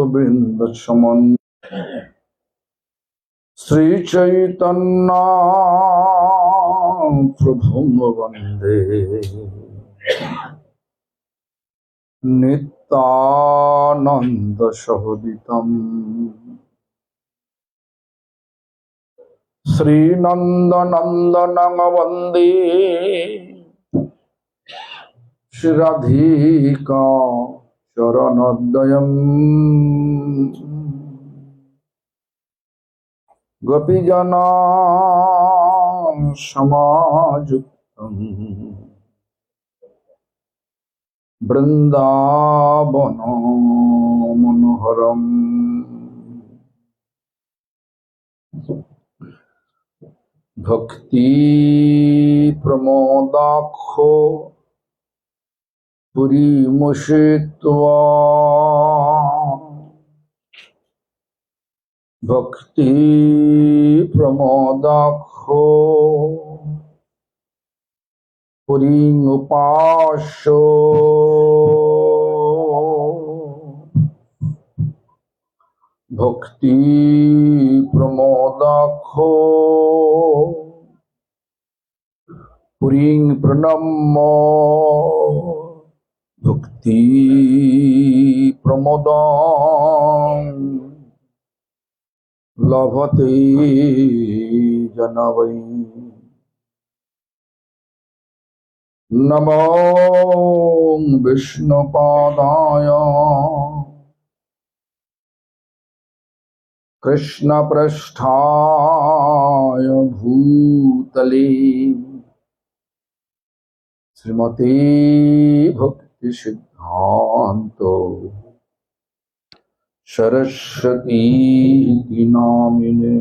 বৃন্দ সমন শ্রী চৈতন্য প্রভু বন্দে নিত্যানন্দ সহোদিতম শ্রীনন্দনন্দনং বন্দে শ্রী রাধিকা চরণোদয়ম গোপীজন সমাযুক্তম বৃন্দাবন মনোহরম ভক্তি প্রমোদাক্ষ পুরীমুষিত্বা ভক্তি প্রমোদাক্ষ পুরীঙ্পাস্য ভক্তি প্রমোদাক্ষ পুরীং প্রণম্য ভক্তি প্রমোদং লভতে জনবৈ নমো বিষ্ণুপাদায় কৃষ্ণপৃষ্ঠায় ভূতলে শ্রীমতে ভক্তি সিদ্ধান্ত সরস্বতী নামিনে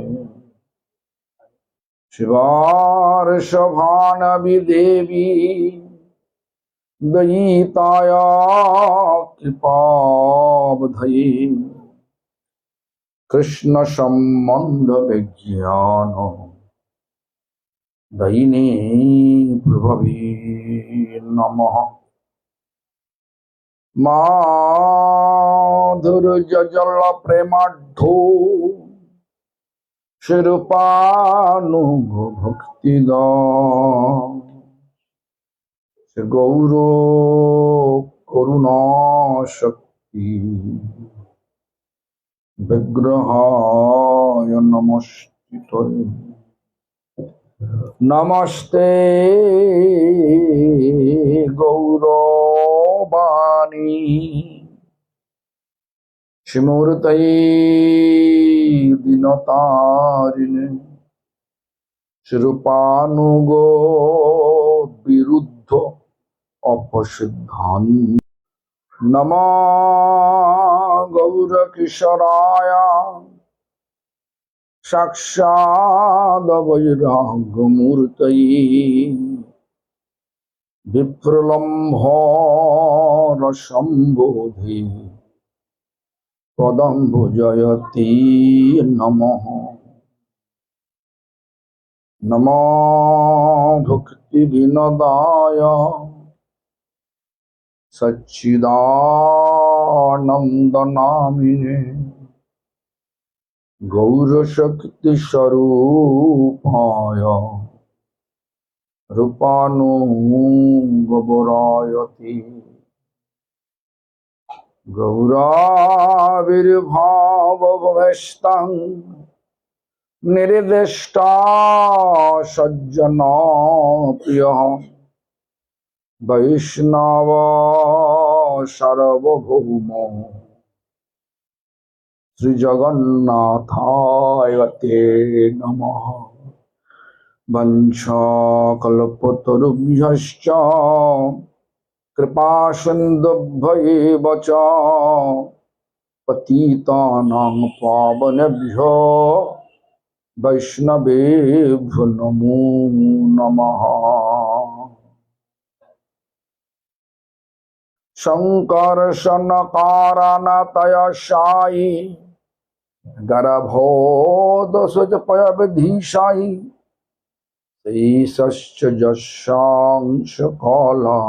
শিবার্ষভানবি দেবী দয়িতায়া কৃপাবধয়ে কৃষ্ণ সম্বন্ধ বিজ্ঞান দয়িনে প্রভবে নমঃ মাধুর্যজল প্রেমাঢ্যো শিরূপানুগ ভক্তিদ গৌর করুণা শক্তি বিগ্রহায় নমস্তে নমস্তে গৌরবাণী শ্রীমূর্তয়ে দীনতারিণে শিরূপানুগ বিরুদ্ধ অপসিদ্ধান নমো গৌরকিশোরায় সাক্ষাৎ বৈরাগ্যমূর্তয়ে বিপ্রলম্ভ রসম্বোধি পদম্বুজয়তি নমঃ নমো ভক্তি বিনোদায় সচ্চিদানন্দ নামিনে গৌরশক্তি স্বরূপায় রূপানুগবরায়তি গৌরাবির্ভাববেষ্টং নির্দিষ্টা সজ্জন প্রিয় বৈষ্ণব সার্বভৌম শ্রী জগন্নাথায় তে নমঃ বঞ্চকল্পতরুভ্যশ্চ কৃপা সিন্ধুভ্যেব চ পতিতানাং পাবনেভ্যো বৈষ্ণবেভ্যো নমো নমঃ সংকর্ষণকারণতয়সায়ী গর্ভোদশজপয়বিধীশায়ী শ্রীশস্য যশাংশ কলা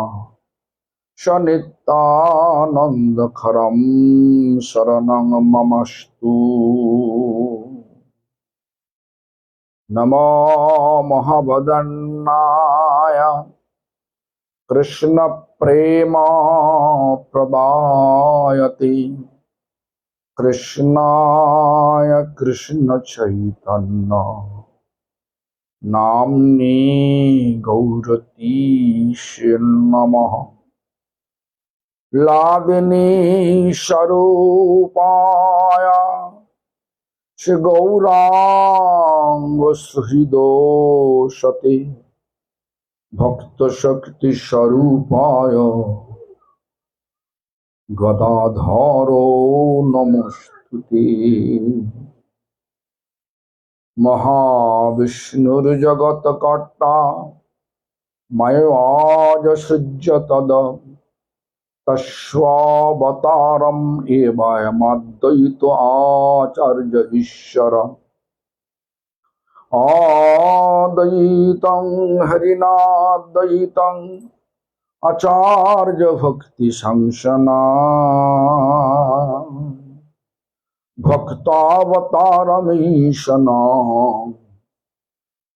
सनित्यानन्दकरं शरणं ममस्तु। नमो महावदन्नाय कृष्ण प्रेम प्रदायते कृष्णाय कृष्ण चैतन्य नाम्ने गौरतीशे नमः। लादिनी स्वरूपाय श्री गौरांग सुहृदोषते भक्त शक्ति स्वरूपाय गदाधरो नमस्तुते। महाविष्णुर्जगत कर्ता मयवाज सृज्य तद तस्वावतारम् एवमद्वैतो आचार्य ईश्वर आद्वैतं हरिनाद्वैतं आचार्य भक्ति संसना भक्तावतारमीशना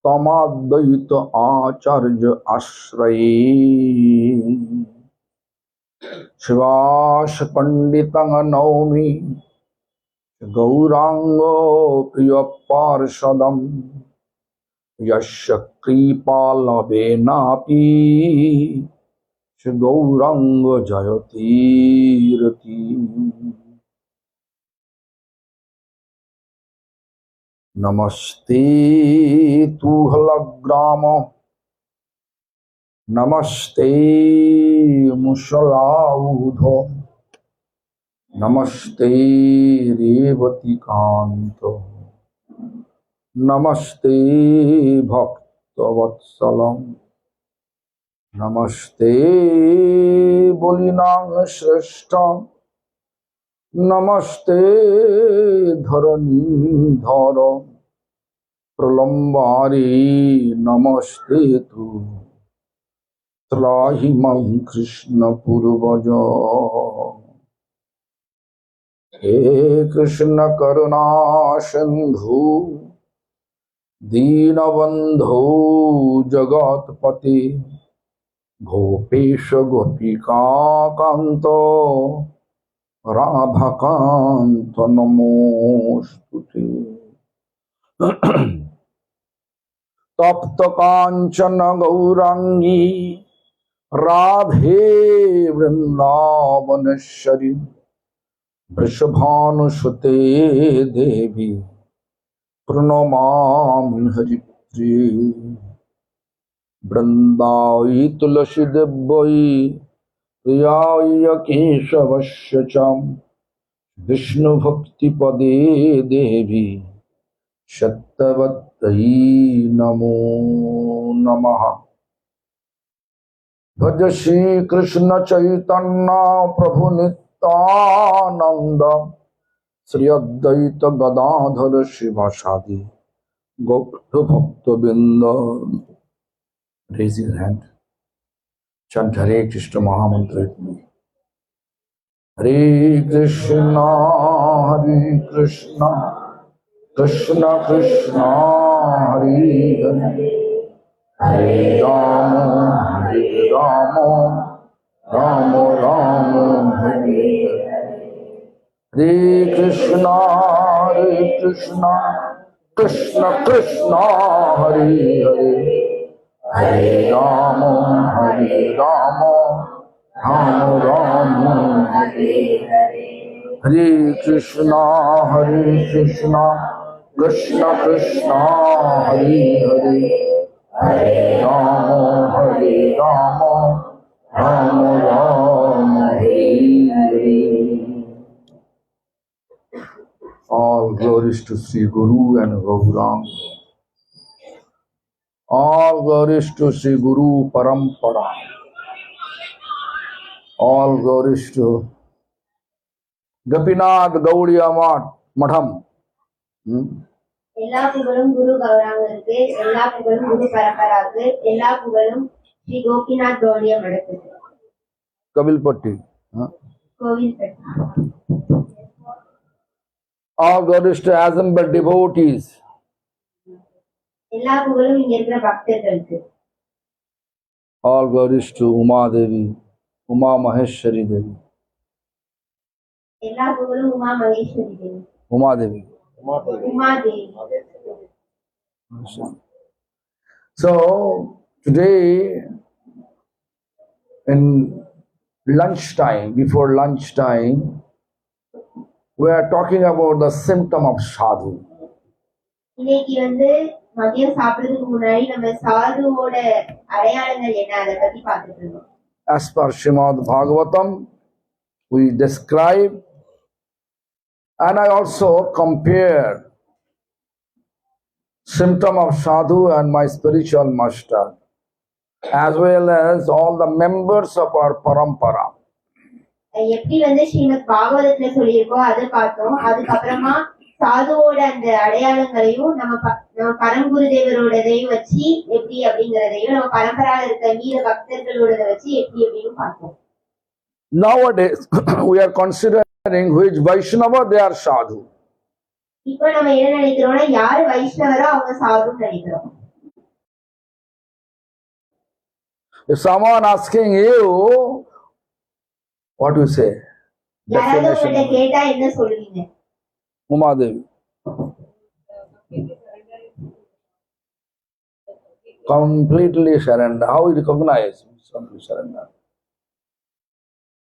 तमाद्वैत आचार्य आश्रये। शिवास पंडितं नौमि गौरांगो प्रिय पार्षदम् यस्य कृपालवेनापि श्री गौरांग जयतीरति। नमस्ते तुहलग्राम नमस्ते मुसलाउध नमस्ते रेवतीकांत नमस्ते भक्तवत्सलम नमस्ते बलिनां श्रेष्ठ नमस्ते धरणीधर प्रलम्बारी नमस्ते तु त्राहि मां कृष्ण पूर्वज। हे कृष्ण करुणा सिंधु दीनबंधो जगत्पते गोपेश गोपिका कांत राधाकांत नमोस्तुते। तप्त कांचन गौरांगी राधे वृंदावनेश्वरी वृषभानुसुते देवी प्रणमामि हरिप्रिये। वृंदावै तुलसी देव्यै प्रियाय केशवस्य च विष्णु भक्ति पदे देवी सत्यवत्यै नमो नमः। भज श्री कृष्ण चैतन्य प्रभु नित्यानंद श्री अद्वैत गदाधर शिवासादि गौर भक्त बिंद। Raise your hand. Chant Hare Krishna Mahamantra with me. Hare Krishna, Krishna Krishna, Hare Hare, Hare Rama, Rama Rama, Hare Hare. Hare Krishna, Krishna Krishna, Hare Hare, Hare Rama, Rama Rama, Hare Hare. Hare Krishna, Krishna Krishna, Hare Hare, Hare Rama, Rama Rama, Hare Hare. All glories to Sri Guru and Gauranga. All glories to Sri Guru Parampara. All glories to Gopinath Gaudiya Matham. எல்லா புகழும் குரு கௌராங்கருக்கு, எல்லா புகழும் குரு பரம்பராவுக்கு, எல்லா புகழும் ஸ்ரீ கோபிநாத் கௌடிய மடத்துக்கு. Kavilpatti. Huh? Kovilpatti. All glories to assembled devotees. எல்லா புகழும் இங்க இருக்கிற பக்தர்களுக்கு. All glories to Uma Devi, Uma Maheshwari Devi. எல்லா புகழும் உமா மகேஸ்வரி தேவி. Uma Devi. Uma Devi. So today in lunchtime, before lunchtime, we are talking about the symptom of sadhu. இன்னைக்கு மதியம் சாப்பிடுறதுக்கு முன்னாடி நம்ம சாதுவோட அடையாளங்கள் என்ன அதை பத்தி பார்த்துட்டு இருக்கோம். As per Srimad Bhagavatam, we describe, and I also compare symptom of sadhu and my spiritual master, as well as all the members of our parampara. எப்படி ஸ்ரீமத் பாகவதத்துல சொல்லியிருக்கோ அதை பார்த்தோம். அதுக்கப்புறமா சாதுவோட அந்த அடையாளங்களையும் நம்ம பரங்குருதேவரோடதையும் வச்சு எப்படி அப்படிங்கறதையும் நம்ம பரம்பரால இருக்க மீத பக்தர்களோட வச்சு எப்படி அப்படின்னு பார்த்தோம். Nowadays we are considering which Vaishnava they are sadhu. இப்போ நம்ம என்ன நினைக்கிறோம்னா யாரு வைஷ்ணவரோ அவங்க சாதுன்னு நினைக்கிறோம். If someone asking you, what do you say? யாராவது உங்கள்கிட்ட கேட்டா என்ன சொல்லுவீங்க? Uma Devi. Completely surrender. How you recognize? Completely surrender.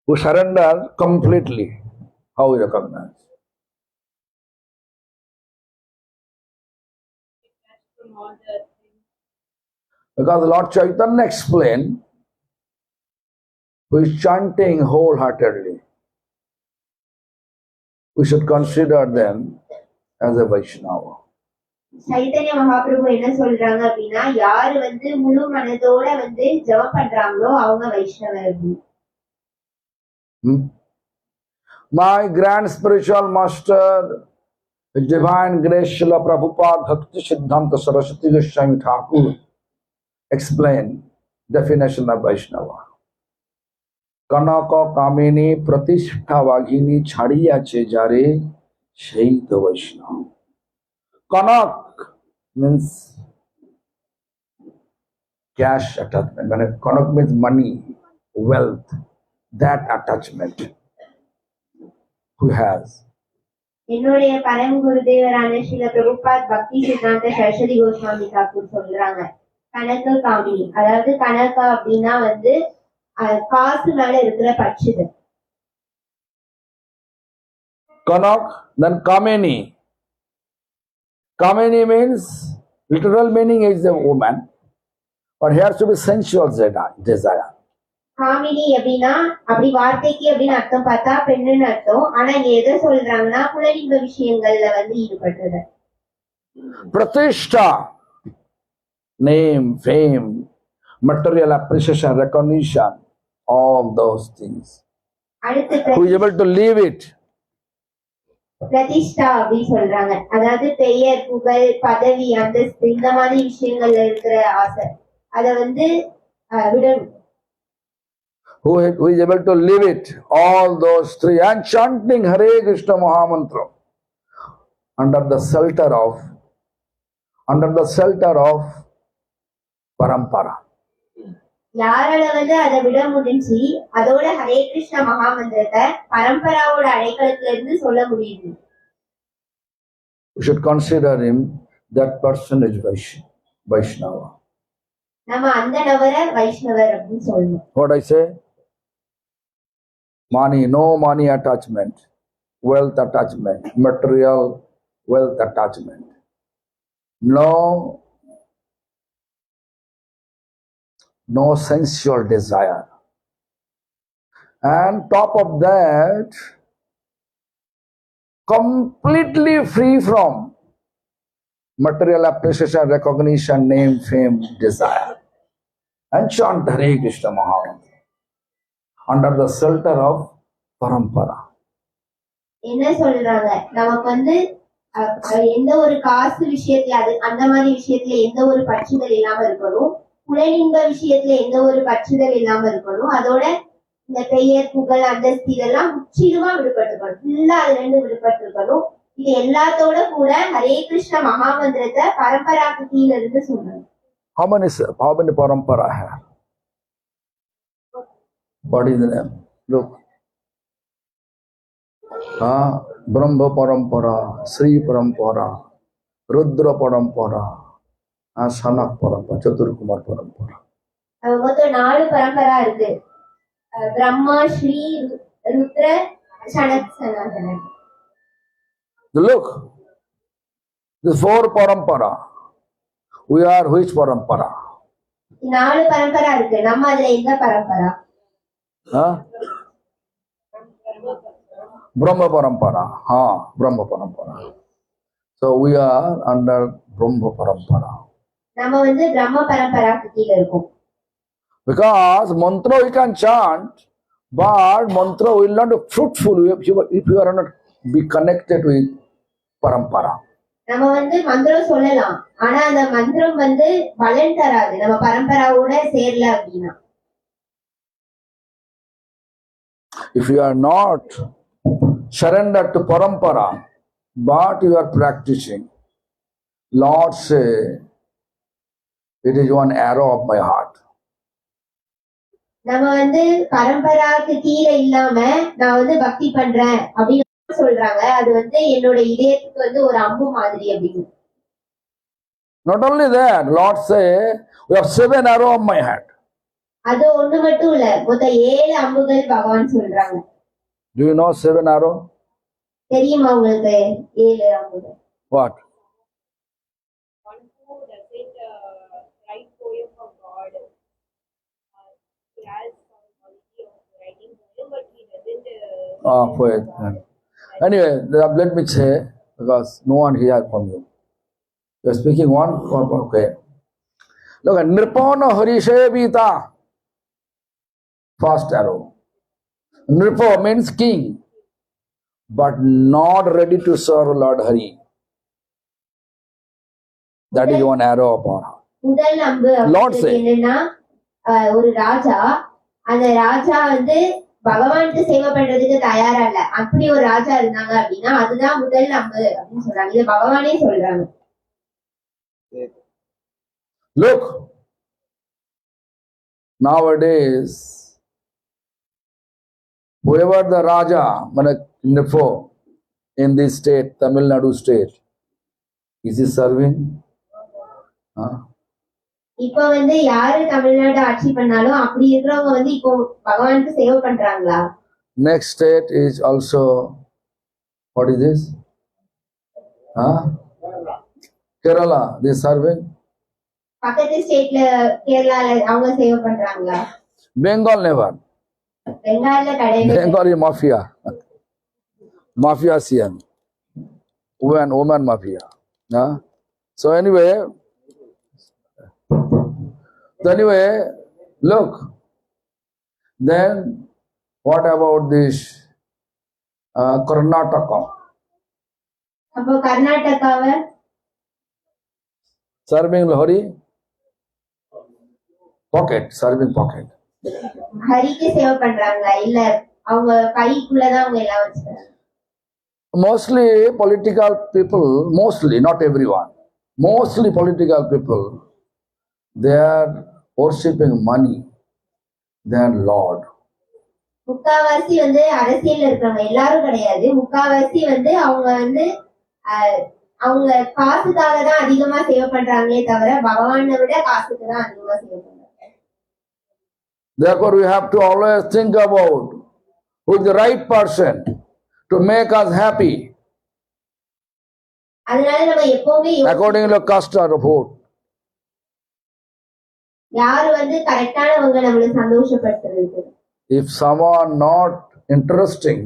Who surrender completely? How you recognize? Because Lord Chaitanya explained, who is chanting wholeheartedly, we should consider them as a Vaishnava. Chaitanya Mahaprabhu என்ன சொல்றாங்க அப்படின்னா யாரு முழு மனதோட ஜெபம் பண்றாங்களோ அவங்க வைஷ்ணவர். My grand spiritual master, His Divine Grace Srila Prabhupada Bhakti Siddhanta Saraswati Goswami Thakur explain definition of Vaishnava. Kanaka Kamini Pratishtha Vaghini Chhadiyache Jare Sei to Vaishnava. Kanak means cash attachment. When Kanak means money, wealth, that attachment. Who has? என்னுடைய பரமகுருதேவரான ஸ்ரீல பிரபுபாத் பக்தி சித்தாந்த சரஸ்வதி கோஸ்வாமி தாக்கூர் சொல்றாங்க கனக காமினி, அதாவது கனகா அப்படின்னா காசு மேல இருக்கிற பற்றுதல். Kanak, then Kamini. Kamini means, literal meaning is a woman, but here to be sensual desire. Gamini அப்படின்னா அப்படி வார்த்தைக்கு அப்படின்னு அர்த்தம் பார்த்தா பெண்ணுன்னு அர்த்தம். ஆனா இங்க எதை சொல்றாங்கன்னா புலனின்ப விஷயங்கள்ல ஈடுபடுறது. Pratishtha, name, fame, material appreciation, recognition, all those things. Who is able to leave it? பிரதிஷ்டா அப்படின்னு சொல்றாங்க. அதாவது பெயர், புகழ், பதவி, அந்தஸ்து இந்த மாதிரி விஷயங்கள்ல இருக்கிற ஆசை அத விடணும். Who is able to leave it? All those three, and chanting Hare Krishna Mahamantra under the shelter of parampara. யாரால அதை விட முடிஞ்சு அதோட ஹரே கிருஷ்ண மகாமந்திரத்தை பரம்பராவோட அடைக்கலத்துல இருந்து சொல்ல முடியுது. We should consider him, that person is Vaishnava. நம்ம அந்த நபரை வைஷ்ணவர் அப்படின்னு சொல்லணும். What I say? Money, no money attachment, wealth attachment, material wealth attachment. No sensual desire. And top of that, completely free from material appreciation, recognition, name, fame, desire. And chant Hare Krishna Mahamantra under the shelter of parampara. என்ன சொல்றாங்க, நமக்கு எந்த ஒரு காசு விஷயத்துல அந்த மாதிரி விஷயத்துல எந்த ஒரு பற்றுதல் இல்லாம இருக்கணும், புலனின்ப விஷயத்துல எந்த ஒரு பற்றுதல் இல்லாம இருக்கணும், அதோட இந்த பெயர் புகழ் அந்தஸ்து இதெல்லாம் முற்றிலுமா விடுபட்டிருக்கணும். ஃபுல்லா அதுல இருந்து விடுபட்டிருக்கணும். இது எல்லாத்தோட கூட ஹரே கிருஷ்ண மகாமந்திரத்தை பரம்பராக்கு கீழ இருந்து சொல்லணும். How many parampara have? What is the name? Look. Brahma parampara, Sri parampara, Rudra parampara, Sanak parampara, Chaturkumar parampara. மொத்தம் 4 பரம்பரா இருக்கு. பிரம்மா, ஸ்ரீ, ருத்ர, Sanath, Sanathanan. Look, the 4 parampara. We are which parampara? 4 பரம்பரா இருக்கு. நம்ம அதுல எந்த பரம்பரா? Brahma parampara. Brahma parampara. So we are under Brahma parampara. நம்ம வந்து பிரம்ம பரம்பராக்கு கீழ இருக்கோம். Because mantra we can chant, but mantra will not be fruitful if you are not be connected with parampara. நம்ம வந்து மந்திரம் சொல்லலாம், ஆனா அந்த மந்திரம் வந்து பலன் தராது நம்ம பரம்பராவோட சேரல அப்படின்னா. If you are not surrendered to parampara, but you are practicing, Lord say, it is one arrow of my heart. நம்ம வந்து பரம்பராக்கு கீழ இல்லாம நான் வந்து பக்தி பண்றேன் அப்படின்னு சொல்றாங்க. அது வந்து என்னோட இதயத்துக்கு வந்து ஒரு அம்பு மாதிரி அப்படின்னு. Not only that, Lord say, we have 7 arrows of my heart. அது ஒண்ணு மட்டும் இல்ல, மொத்தம் 7 அம்புகள் பகவான் சொல்றாங்க. Do you know 7 arrows? தெரியுமா உங்களுக்கு 7 அம்புகள்? What? One who doesn't write poem for God. He has some quality of writing poem, but he doesn't. Poet. Anyway, let me say, because no one here from you. You are speaking one, okay. Look at Nripona Harishevita. First arrow. Nripo means king, but not ready to serve Lord Hari. That is one arrow upon her. முதல் அம்பு என்னன்னா, ஒரு ராஜா, அந்த ராஜா வந்து பகவானுக்கு சேவை பண்றதுக்கு தயாரா இல்ல. அப்படி ஒரு ராஜா இருந்தாங்க அப்படின்னா அதுதான் முதல் அம்பு அப்படின்னு சொல்றாங்க. இது பகவானே சொல்றாங்க. Look, nowadays, whoever the Raja, in this state, Tamil Nadu state, is he serving? இப்ப வந்து யாரு தமிழ்நாடு ஆட்சி பண்ணாலும் அப்படி இருக்கிறவங்க வந்து இப்போ பகவானுக்கு சேவை பண்றாங்களா? Next state is also, what is this? Kerala, they serving? பக்கத்து ஸ்டேட்ல கேரளால அவங்க சேவை பண்றாங்களா? Bengal never. பெங்கால்ல கிடையாது. Bengal is mafia. Mafia CM. Woman mafia. So anyway, look. Then what about this Karnataka? அப்போ கர்நாடகாவை serving Hari? Serving pocket. ஹரிக்கு சேவை பண்றாங்களா? இல்ல அவங்க கைக்குள்ளதான் அவங்க எல்லாம் வச்சுக்கிறாங்க. Mostly political people, not everyone, mostly political people, they are worshipping money than Lord. முக்காவாசி வந்து அரசியல் இருக்கிறவங்க எல்லாரும் கிடையாது. முக்காவாசி வந்து அவங்க வந்து அவங்க காசுக்காக தான் அதிகமா சேவை பண்றாங்களே தவிர பகவானை விட காசுக்கு தான் அதிகமா சேவை பண்றாங்க. Therefore, we have to always think about who is the right person to make us happy. அதனால நம்ம எப்பவுமே according to custom of vote. யாரு வந்து கரெக்டானவங்க நம்மள சந்தோஷப்படுத்துறது. If someone not interesting,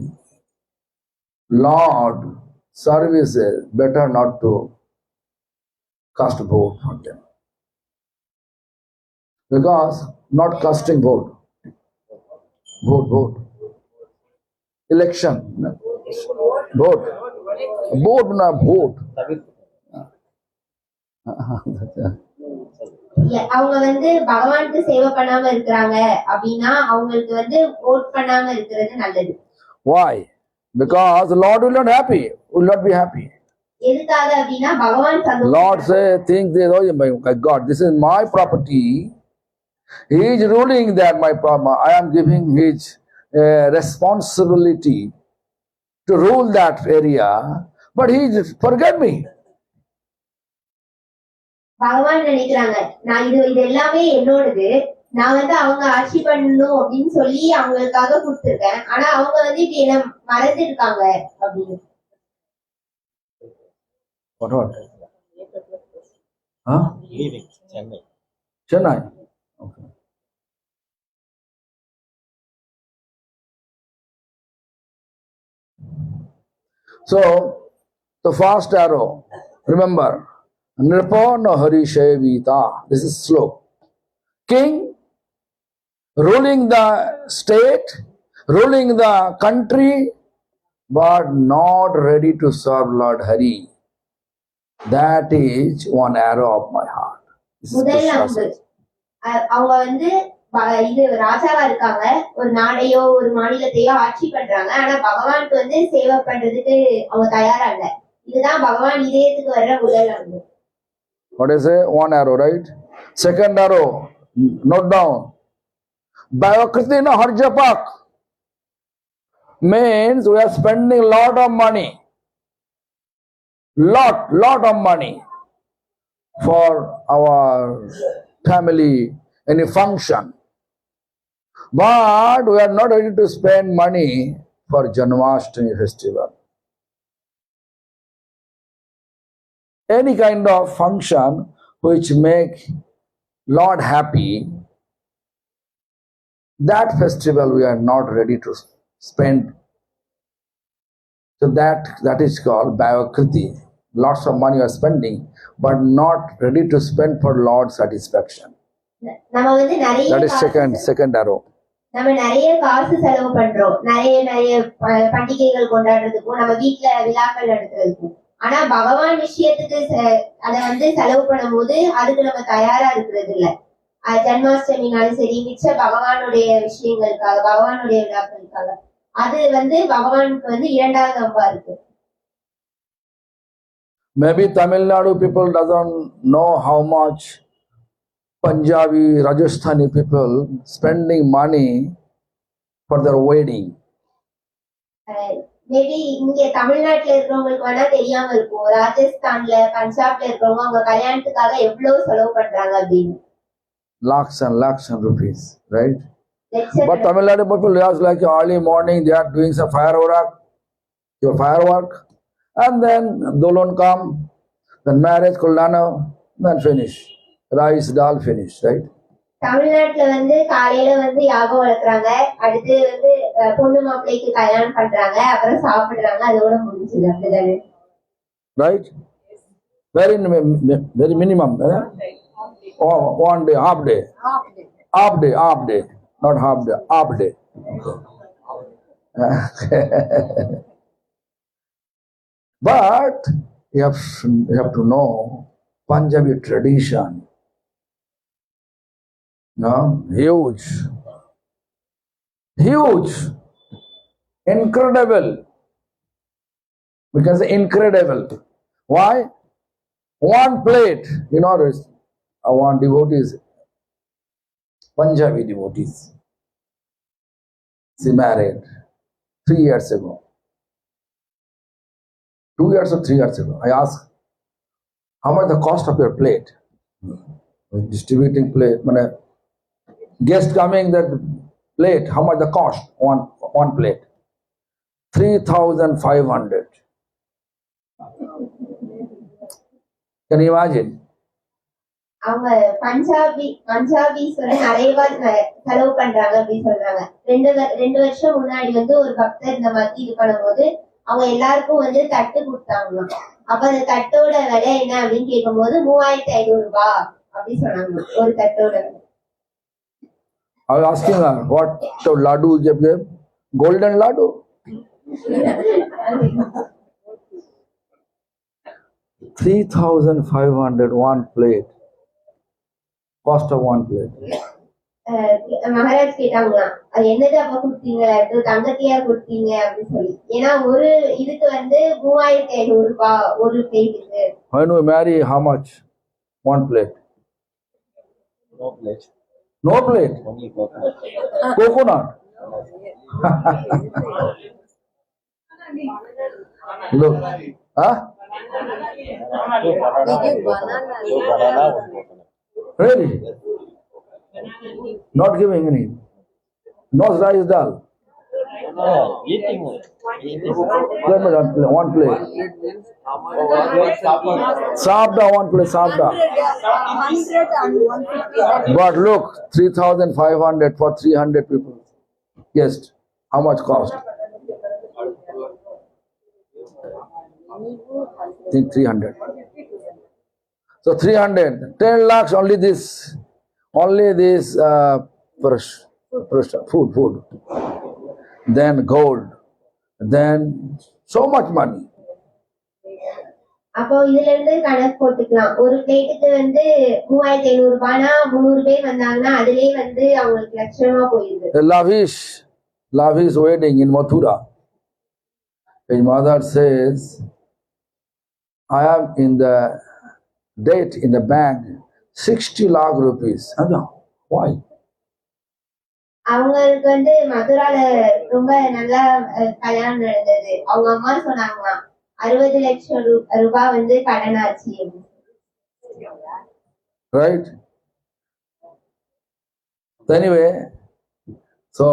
Lord services, better not to cast vote for them. Because not casting vote. Election. Vote. அவங்க வந்து பகவானுக்கு சேவை பண்ணாம இருக்கிறாங்க அப்படின்னா அவங்களுக்கு வந்து ஓட் பண்ணாம இருக்கிறது நல்லது. Why? Because the Lord will not happy, will not be happy. எதுக்காக அப்படின்னா பகவான் Lord say, think this, oh my God, this is my property. He is ruling that my property. I am giving his responsibility to rule that area, but he forget me. பகவான் நினைக்கிறாங்க நான் இது எல்லாமே என்னோடது, நான் வந்து அவங்க ஆட்சி பண்ணணும் அப்படின்னு சொல்லி அவங்களுக்காக கொடுத்துருக்கேன், ஆனா அவங்க வந்து இப்படி என்ன மறந்துருக்காங்க அப்படின்னு. What? Huh? Leaving Chennai. Chennai. Okay. So, the first arrow, remember, Nripo no Hari Shevita. This is slow. King ruling the state, ruling the country, but not ready to serve Lord Hari. That is one arrow of my heart. This is முதல் Krishna அம்பு. says. அவங்க வந்து இது ராஜாவா இருக்காங்க, ஒரு நாடையோ ஒரு மாநிலத்தையோ ஆட்சி பண்றாங்க, ஆனா பகவானுக்கு வந்து சேவை பண்றதுக்கு அவங்க தயாரா இல்ல. இதுதான் பகவான் இதயத்துக்கு வர்ற முதல் அம்பு. What is it? One arrow, right? Second arrow, note down. Bhavakriti na harjapak means we are spending lot of money. Lot of money for our family, any function. But we are not ready to spend money for Janmashtami festival. Any kind of function which make Lord happy, that festival we are not ready to spend. So that is called Bhavakriti. Lots of money you are spending, but not ready to spend for Lord's satisfaction. நம்ம வந்து நிறைய That is second arrow. நம்ம நிறைய காசு செலவு பண்றோம், நிறைய பண்டிகைகள் கொண்டாடுறதுக்கும் நம்ம வீட்டுல விழாக்கள் நடத்துறதுக்கும். ஆனா பகவான் விஷயத்துக்கு அத வந்து செலவு பண்ணும் போது அதுக்கு நம்ம தயாரா இருக்கிறது இல்ல. ஜன்மாஷ்டமினாலும் சரி, மிச்ச பகவானுடைய விஷயங்களுக்காக, பகவானுடைய விழாக்களுக்காக, அது வந்து பகவானுக்கு வந்து இரண்டாவது அம்பா இருக்கு. Maybe Tamil Nadu people doesn't know how much Punjabi, Rajasthani people spending money for their wedding. Maybe இங்க தமிழ்நாட்டுல இருக்கிறவங்களுக்கு வேணா தெரியாம இருக்கும், ராஜஸ்தான்ல பஞ்சாப்ல இருக்கிறவங்க அவங்க கல்யாணத்துக்காக எவ்வளவு செலவு பண்றாங்க அப்படின்னு. Lakhs and rupees, right? But Tamil Nadu people, just like early morning, they are doing some firework, and then Dolon come, then marriage, Kuldana, then finish. Rice, dal, finish, right? தமிழ்நாட்டுல வந்து காலையில வந்து யாகம் வளர்க்குறாங்க, அடுத்து வந்து பொண்ணு மாப்பிள்ளைக்கு கல்யாணம் பண்றாங்க, அப்புறம் சாப்பிடுறாங்க, அதோட முடிஞ்சது. அப்படிதானே? Right? Very minimum. Oh, 1 day, half day. Half day, not half day, half day. But you have to know Punjabi tradition. No, huge, incredible. Because incredible. Why? One plate, one devotees, Punjabi devotees. She married 3 years ago. 2 years or 3 years ago. I asked, how much the cost of your plate? Distributing plate. Guest coming, that plate, how much the cost? One plate. 3,500. Can you imagine? அவங்க Punjabis வந்து நிறைய செலவு பண்றாங்க அப்படின்னு சொல்றாங்க. 2 வருஷம் முன்னாடி வந்து ஒரு பக்தர் இந்த மாதிரி இது பண்ணும்போது அவங்க எல்லாருக்கும் வந்து தட்டு கொடுத்தாங்களாம். அப்ப அந்த தட்டோட விலை என்ன அப்படின்னு கேட்கும்போது 3,500 ரூபாய் அப்படின்னு சொன்னாங்க ஒரு தட்டோட. I was asking her, what the laddu gave? Golden laddu? 3,500 one plate. Cost of one plate. Maharaj கேட்டாங்களாம், அது என்னது அப்ப கொடுத்தீங்க, தங்கத்தையா கொடுத்தீங்க அப்படின்னு சொல்லி. ஏன்னா ஒரு இதுக்கு வந்து 3500 ரூபாய் ஒரு பிளேட்டுக்கு. When we marry, how much? One plate. No plate. No plate. Only coconut. Coconut. Look. Huh? Two banana, one coconut. Really? Not giving any. No rice dal. No, eating. Let me one plate. Sabda, one plate, sabda. 100 and 150. But look, 3,500 for 300 people. Yes. How much cost? I think 300. So 300. 10 lakhs only this. Only this food. Then gold. Then so much money. அப்போ இதுல இருந்து கணக்கு போட்டுக்கலாம். ஒரு பிளேட்டுக்கு வந்து 3500 ரூபாய்னா 300 பேர் வந்தாங்கன்னா அதுலயே வந்து அவங்களுக்கு லட்சமா போயிருது. A lavish wedding in Mathura. His mother says, I am in the debt in the bank 60 lakh rupees. Why? அவங்களுக்கு வந்து மதுரால ரொம்ப நல்லா கல்யாணம் நடந்தது. அவங்க அம்மா சொன்னாங்களாம் 60 லட்சம் ரூபாய் வந்து கடனாச்சு. Right? Anyway, so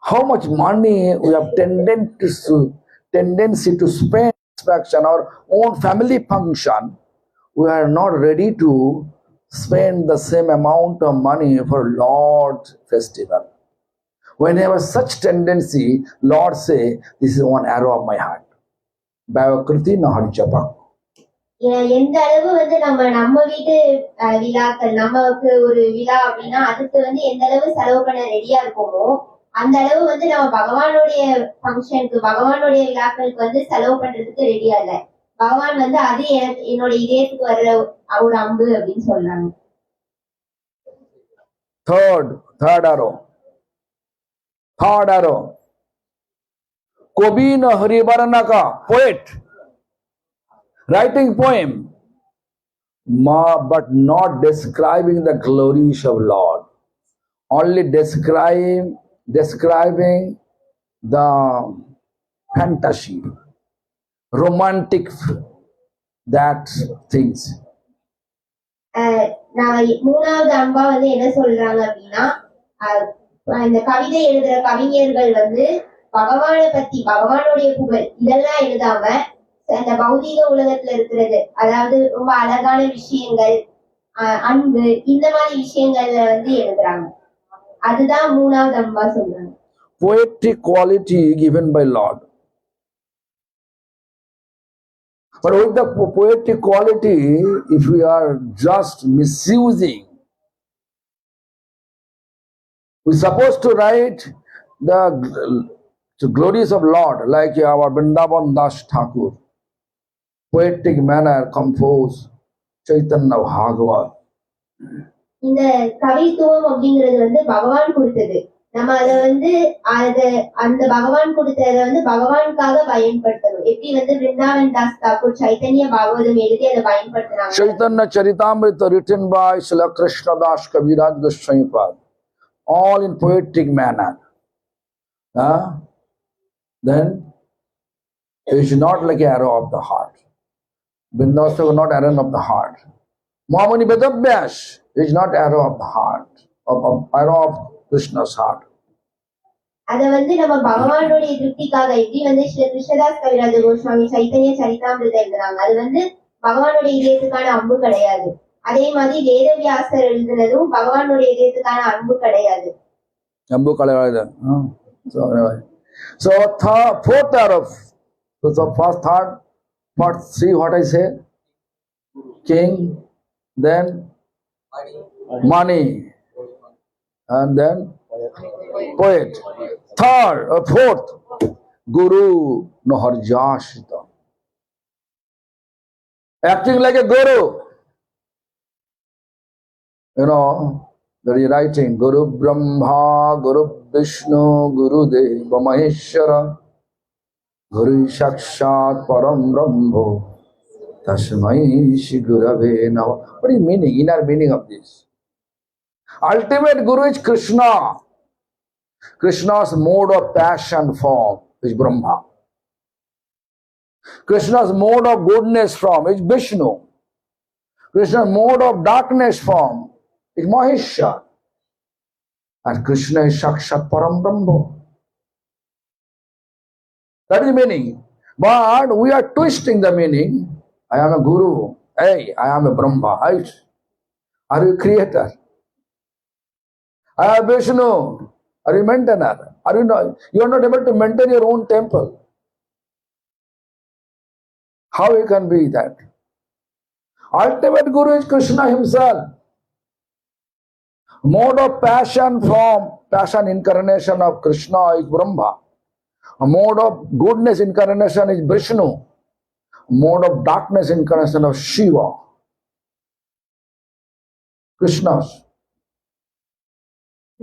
how much money we have tendency to spend on our own family function, we are not ready to spend the same amount of money for Lord's festival. Whenever such tendency, Lord say, this is one arrow of my heart. Bhavakriti naharjapa. எந்த அளவு வந்து நம்ம வீட்டு விழாக்கள், நமக்கு ஒரு விழா அப்படின்னா அதுக்கு வந்து எந்த அளவு செலவு பண்ண ரெடியா இருக்கோமோ அந்த அளவு வந்து நம்ம பகவானுடைய ஃபங்க்ஷனுக்கு, பகவானுடைய விழாக்களுக்கு வந்து செலவு பண்றதுக்கு ரெடியா இல்ல. பகவான் வந்து அது என்னோட இதயத்துக்கு வர்ற ஒரு அம்பு அப்படின்னு சொல்றாங்க. Third arrow. Kobina Haribaranaka, poet, writing poem, but not describing the glories of Lord. Only describing the fantasy, romantic that things. நான் மூணாவது அன்பா வந்து என்ன சொல்றாங்க அப்படின்னா, இந்த கவிதை எழுதுற கவிஞர்கள் வந்து பகவானை பத்தி, பகவானுடைய புகழ் இதெல்லாம் எழுதாம இந்த பௌதீக உலகத்துல இருக்கிறது, அதாவது ரொம்ப அழகான விஷயங்கள், அன்பு, இந்த மாதிரி விஷயங்கள்ல வந்து எழுதுறாங்க. அதுதான் மூணாவது அன்பா சொல்றாங்க. Poetic quality given by Lord. But with the poetic quality, if we are just misusing, we're supposed to write the glories of Lord, like our Vrindavan Das Thakur, poetic manner compose Chaitanya Bhagavat. இந்த கவித்துவம் அப்படிங்கிறது வந்து பகவான் கொடுத்தது. நம்ம அதை வந்து அந்த பகவான் கொடுத்ததை வந்து பகவானுக்காக பயன்படுத்தணும். எப்படி வந்து விருந்தாவன் தாஸ் தாக்கூர் சைத்தன்ய பாகவதம் எழுதி அதை பயன்படுத்தினாங்க. Chaitanya Charitamrita written by Srila Krishna Das Kaviraj Goswami Pad, all in poetic manner. Then it is not like an arrow of the heart. Vrindavan is not arrow of the heart. Mahamuni Vedabhyas is not arrow of the heart, arrow of Krishna's heart. அதை வந்து நம்ம பகவானுடைய திருப்திக்காக, எப்படி வந்து ஸ்ரீ கிருஷ்ணதாஸ் கவிராஜ கோஸ்வாமி சைத்தன்ய சரிதாமிரதம் எழுதுறாங்க, அது வந்து பகவானுடைய இதயத்துக்கான அம்பு கிடையாது. அதே மாதிரி வேதவியாசர் எழுதுனதும் பகவானுடைய இதயத்துக்கான அன்பு கிடையாது. அம்பு கிடையாது. So fourth arrow. So first, third, part 3, what I say? King, then money, and then poet. Fourth, Guru Naharjashita. Acting like a guru. You know, there is writing Guru Brahma, Guru Vishnu, Guru Deva Maheshwara, Guru Sakshat Param Brahmo, Tasmai Shri Gurave Namah. What is meaning, inner meaning of this? Ultimate Guru is Krishna. Krishna's mode of passion form is Brahma. Krishna's mode of goodness form is Vishnu. Krishna's mode of darkness form is Maheshwar. And Krishna is Sakshat Param Brahma. That is the meaning. But we are twisting the meaning. I am a guru. Hey, I am a Brahma. Right? Are you a creator? I am Vishnu. Are you maintainer? Are you not? You are not able to maintain your own temple. How you can be that? Ultimate Guru is Krishna himself. Mode of passion form, passion incarnation of Krishna is Brahma. A mode of goodness incarnation is Vishnu. Mode of darkness incarnation of Shiva. Krishna's.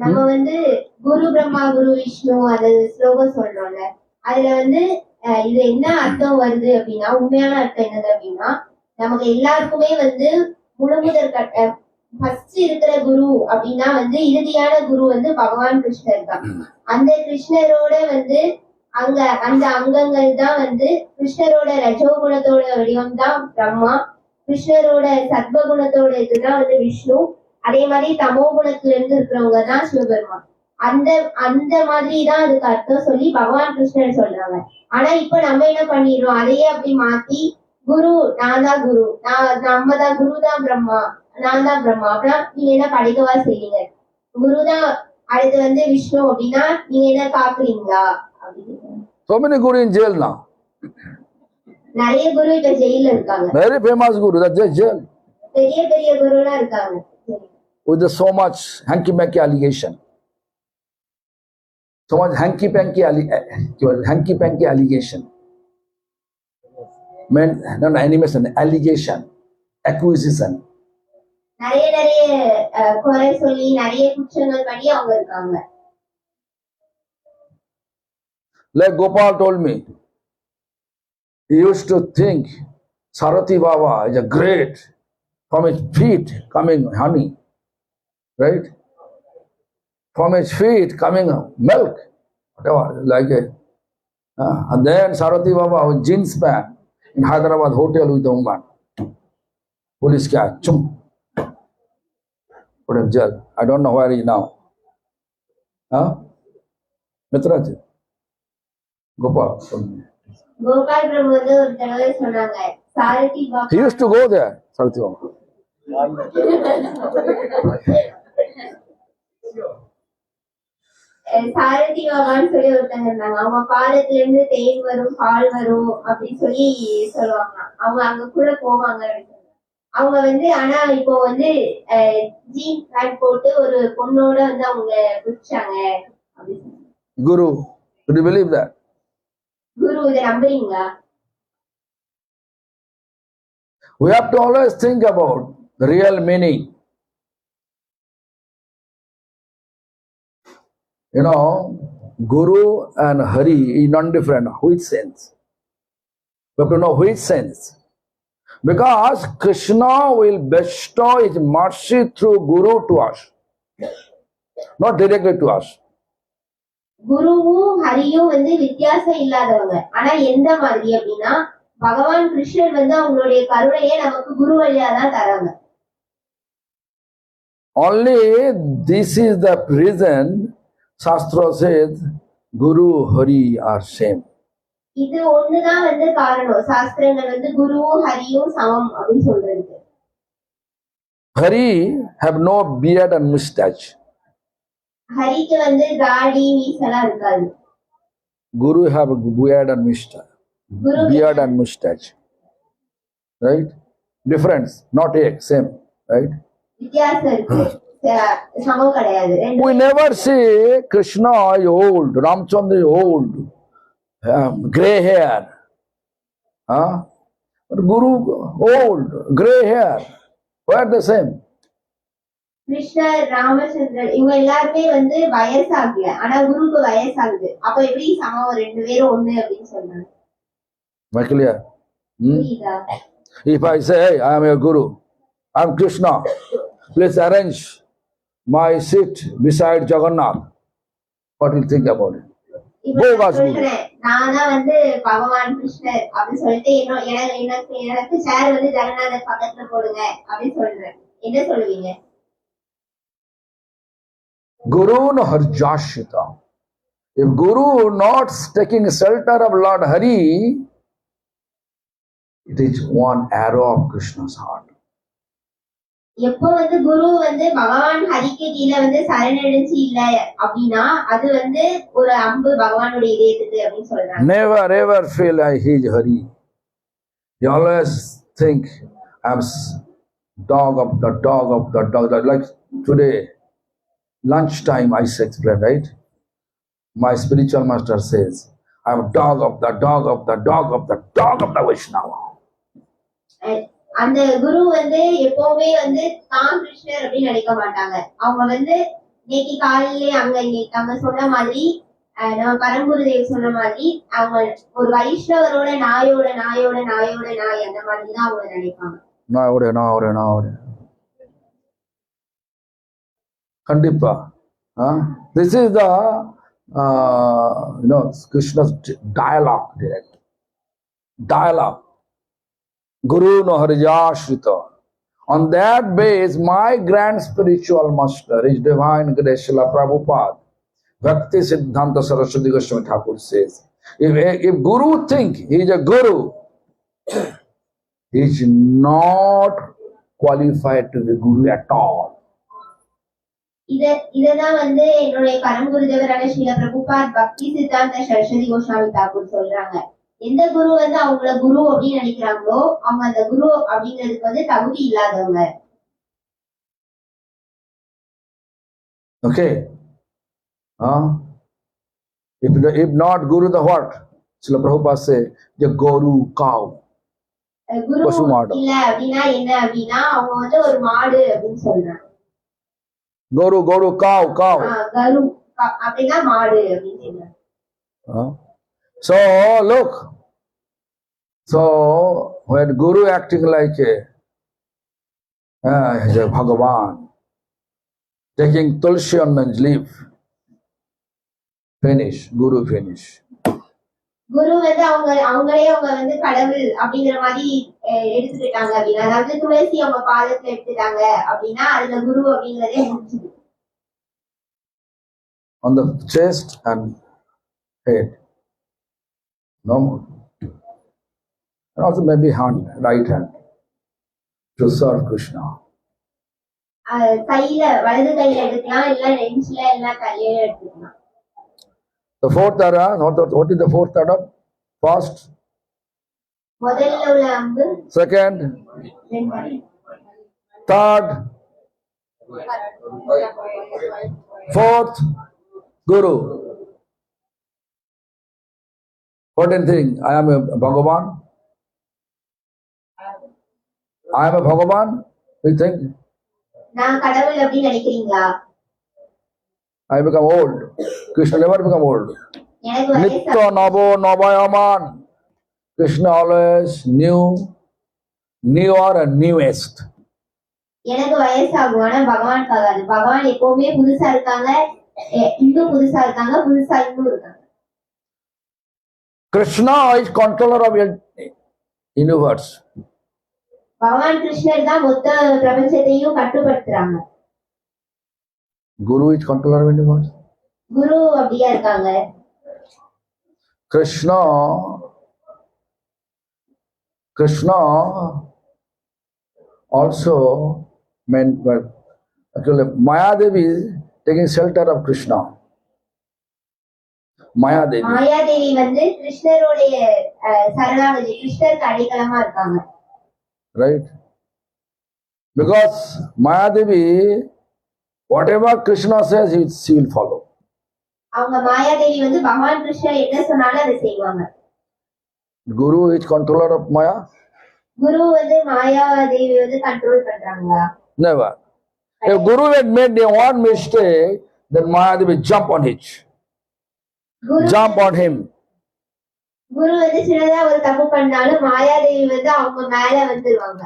நம்ம வந்து குரு பிரம்மா குரு விஷ்ணு அது ஸ்லோகம் சொல்றோம்ல அதுல வந்து இது என்ன அர்த்தம் வருது அப்படின்னா உண்மையான அர்த்தம் என்னது அப்படின்னா நமக்கு எல்லாருக்குமே வந்து முழுமுதற் கட்ட ஃபர்ஸ்ட் இருக்கிற குரு அப்படின்னா வந்து இறுதியான குரு வந்து பகவான் கிருஷ்ணர் தான். அந்த கிருஷ்ணரோட வந்து அங்க அந்த அங்கங்கள் தான் வந்து கிருஷ்ணரோட ரஜோகுணத்தோட வடிவம் தான் பிரம்மா, கிருஷ்ணரோட சத்வகுணத்தோட இதுதான் வந்து விஷ்ணு, அதே மாதிரி தமோ குணத்துல இருந்து இருக்கிறவங்க தான் சிவபெருமான். அந்த அந்த மாதிரி தான் அதுக்கு அர்த்தம் சொல்லி பகவான் கிருஷ்ணர் சொல்றாங்க. ஆனா இப்ப நம்ம என்ன பண்ணிடுறோம், அதையே அப்படி மாத்தி குரு நான் தான் குரு, நம்ம தான் குரு தான் பிரம்மா, நான் தான் பிரம்மா அப்படின்னா நீங்க என்ன படைக்கவா செய்றீங்க, குரு தான் அடுத்து வந்து விஷ்ணு அப்படின்னா நீங்க என்ன காக்குறீங்களா அப்படின்னு. So many guru in jail now. நிறைய குரு இப்ப ஜெயில இருக்காங்க. Very famous guru, that's just jail. பெரிய பெரிய குருலாம் இருக்காங்க. With so much hanky-panky allegation. So much hanky-panky allegation. Man, not animation, allegation, accusation. நிறைய நிறைய குறை சொல்லி நிறைய குற்றங்கள் பண்ணி அவங்க இருக்காங்க. Like Gopal told me, he used to think Sarati Baba is a great, from his feet coming honey, right? From his feet coming milk, whatever, like a. And then Sarati Baba with jeans pant in Hyderabad hotel with a woman. Police catch, chum. Put him in jail. I don't know where he is now. Mitraj, Gopal. Gopal பிரபு வந்து ஒரு தடவை சொன்னாங்க சாரதி Baba. He used to go there, Sarati Baba. சாரதி பாபான்னு சொல்லி ஒருத்தங்க இருந்தாங்க. அவங்க பாதத்துல இருந்து தேன் வரும் பால் வரும் அப்படின்னு சொல்லி சொல்லுவாங்க. அவங்க அங்க கூட போவாங்க. அவங்க வந்து ஆனா இப்போ வந்து ஜீன்ஸ் பேண்ட் போட்டு ஒரு பொண்ணோட வந்து அவங்க குடிச்சாங்க அப்படின்னு. Guru, do you believe that? குரு இதை நம்புறீங்களா? We have to always think about the real meaning. You know, Guru and Hari is non-different. Which sense? We have to know which sense. Because Krishna will bestow his mercy through Guru to us, not directly to us. குருவும் ஹரியும் வந்து வித்தியாசம் இல்லாதவங்க. ஆனா எந்த மாதிரி அப்படின்னா பகவான் கிருஷ்ணர் வந்து அவங்களுடைய கருணையை நமக்கு குரு வழியா தான் தராங்க. Only this is the reason Shastra says Guru Hari are same. இது ஒண்ணுதான் வந்து காரணம். சாஸ்திரங்கள் வந்து குருவும் ஹரியும் சமம் அப்படின்னு சொல்றது. Hari have no beard and mustache. ஹரிக்கு வந்து தாடி மீசெல்லாம் இருக்காது. Guru have beard and mustache. Guru Beard and mustache. Right? Difference, not a same. Right? வித்தியாசம் இருக்கு. சமம் கிடையாது. We never say Krishna is old, Ramchandra is old, grey hair. But Guru old, grey hair. Why are the same? கிருஷ்ணர், ராமச்சந்திரன் இவங்க எல்லாருமே வந்து வயசாகல, ஆனா குருவுக்கு வயசாகுது. அப்ப எப்படி சமம், ரெண்டு பேரும் ஒண்ணு அப்படின்னு சொல்றாங்க. Am I clear? புரியுதா? If I say, I am your guru, I am Krishna, please arrange my seat beside Jagannath. What do you think about it? இப்ப நான் சொல்றேன், நான் தான் வந்து பகவான் கிருஷ்ணர் அப்படின்னு சொல்லிட்டு எனக்கு சேர் வந்து ஜெகநாதர் பக்கத்துல போடுங்க அப்படின்னு சொல்றேன். என்ன சொல்லுவீங்க? Guru no Harjashita. If Guru not taking shelter of Lord Hari, it is one arrow of Krishna's heart. எப்போ வந்து குரு வந்து பகவான் ஹரிக்கு கீழே வந்து சரணடைஞ்சு இல்ல அப்படின்னா அது வந்து ஒரு அம்பு பகவானுடைய இதயத்துக்கு அப்படின்னு சொல்றாங்க. Never ever feel like he is Hari. You always think I am dog of the dog of the dog. Like today, lunchtime I explained, right? My spiritual master says, I am dog of the dog of the dog of the dog of the Vaishnava. அந்த குரு வந்து எப்பவுமே வந்து தான் கிருஷ்ணர் அப்படின்னு நினைக்க மாட்டாங்க. அவங்க வந்து இன்னைக்கு காலையிலே அங்க சொன்ன மாதிரி நம்ம பரம்புருதேவ் சொன்ன மாதிரி அவங்க ஒரு வைஷ்ணவரோட நாயோட நாயோட நாயோட நாய் அந்த மாதிரிதான் அவங்க நினைப்பாங்க. நாயோட கண்டிப்பா. This is the Krishna's dialogue, direct dialogue. Guru no Harijashrita. On that base, my grand spiritual master is Divine Grace Srila Prabhupada. Bhakti Siddhanta Saraswati Goswami Thakur says, if Guru think he is a Guru, he is not qualified to be Guru at all. இததான் வந்து என்னுடைய பரம்புருதேவரான ஸ்ரீல பிரபுபாத் பக்தி சித்தாந்த சரஸ்வதி கோஸ்வாமி தாக்கூர் சொல்றாங்க. எந்த குரு வந்து அவங்கள குரு அப்படின்னு நினைக்கிறாங்களோ அவங்க அந்த குரு அப்படிங்கிறதுக்கு வந்து தகுதி இல்லாதவங்க. Okay. If not Guru, the what? Srila Prabhupada say, the Guru cow. குரு பசு மாடு. இல்ல அப்படின்னா என்ன அப்படின்னா அவங்க வந்து ஒரு மாடு அப்படின்னு சொல்றாங்க. Guru, cow. கரு அப்படின்னா மாடு அப்படின்னு சொல்றாங்க. So look, when Guru acting like a Bhagavan, taking Tulsi on his leaf, finish, Guru finish. குரு வந்து அவங்களே அவங்க வந்து கடவுள் அப்படிங்கிற மாதிரி எடுத்துக்கிட்டாங்க அப்படின்னா, அதாவது துளசி அவங்க பாதத்துல எடுத்துட்டாங்க அப்படின்னா அதுல குரு அப்படிங்கறதே முடிச்சுது. On the chest and head. No more. And also maybe hand, right hand, to serve Krishna. கையில வலது கையில எடுக்கலாம், இல்ல நெஞ்சில இல்ல கையில எடுத்துக்கலாம். The fourth arrow, what is the fourth arrow? First, முதல்ல உள்ள அம்பு, second, third, fourth, Guru. What do you think? I am a Bhagavan? I am a Bhagavan? You think? நான் கடவுள் அப்படின்னு நினைக்கிறீங்களா? I become old. Krishna never become old. எனக்கு Nitya Navo Navayaman. Krishna always newer and newest. எனக்கு வயசாகும், ஆனா பகவானுக்கு ஆகாது. பகவான் எப்பவுமே புதுசா இருக்காங்க, இன்னும் புதுசா இருக்காங்க, புதுசா இன்னும் இருக்காங்க. Krishna is controller of universe. பகவான் கிருஷ்ணர் தான் மொத்த பிரபஞ்சத்தையும் கட்டுப்படுத்துறாங்க. Guru is controller of universe. குரு அப்படியா இருக்காங்க. Krishna also meant, well, actually Mayadevi taking shelter of Krishna. Mayadevi வந்து கிருஷ்ணருடைய சரணாகதி, கிருஷ்ணருக்கு அடைக்கலமா இருக்காங்க. Right? Because Mayadevi, whatever Krishna says, she will follow. அவங்க மாயாதேவி வந்து பகவான் கிருஷ்ணர் என்ன சொன்னாலும் அதை செய்வாங்க. Guru is controller of Maya? குரு வந்து மாயாதேவி வந்து கண்ட்ரோல் பண்றாங்களா? Never. If Guru had made one mistake, then Mayadevi jump on it. Guru Jump on him. குரு வந்து சின்னதா ஒரு தப்பு பண்ணாலும் மாயாதேவி வந்து அவங்க மேல வந்துருவாங்க.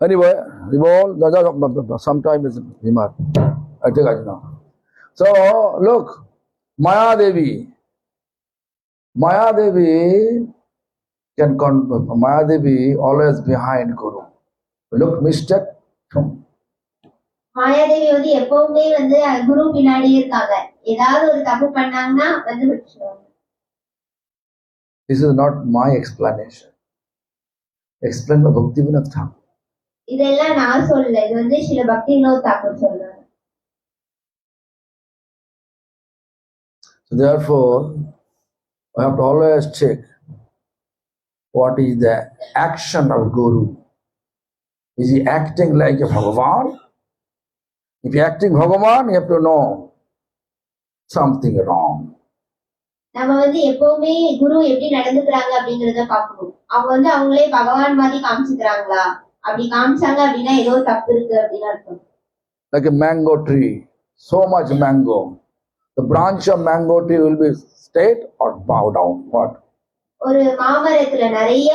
Anyway, sometimes it's Himar. I take it now. So, look, Mayadevi Mayadevi always behind Guru. Look, mistake. Mayadevi வந்து எப்பவுமே வந்து குரு பின்னாடியே இருக்காங்க. ஏதாவது ஒரு தப்பு பண்ணாங்கன்னா வந்து விட்டுருவாங்க. This is not my explanation. Explained by Bhaktivinoda Thakur. இதெல்லாம் நான் சொல்லல, இது வந்து ஸ்ரீல பக்தி வினோத் தாக்கூர் சொல்றாங்க. So therefore, we have to always check what is the action of Guru. Is he acting like a Bhagavan? If he acting Bhagavan, you have to know something wrong. நம்ம வந்து எப்பவுமே குரு எப்படி நடந்துக்கிறாங்க அப்படிங்கறத பார்க்கணும். அவங்க வந்து அவங்களே பகவான் மாதிரி காமிச்சுக்கிறாங்களா? அப்படி காமிச்சாங்க அப்படின்னா ஏதோ தப்பு இருக்கு அப்படின்னு அர்த்தம். Like a mango tree, so much mango. The branch of mango tree will be straight or bow down. What? ஒரு மாமரத்துல நிறைய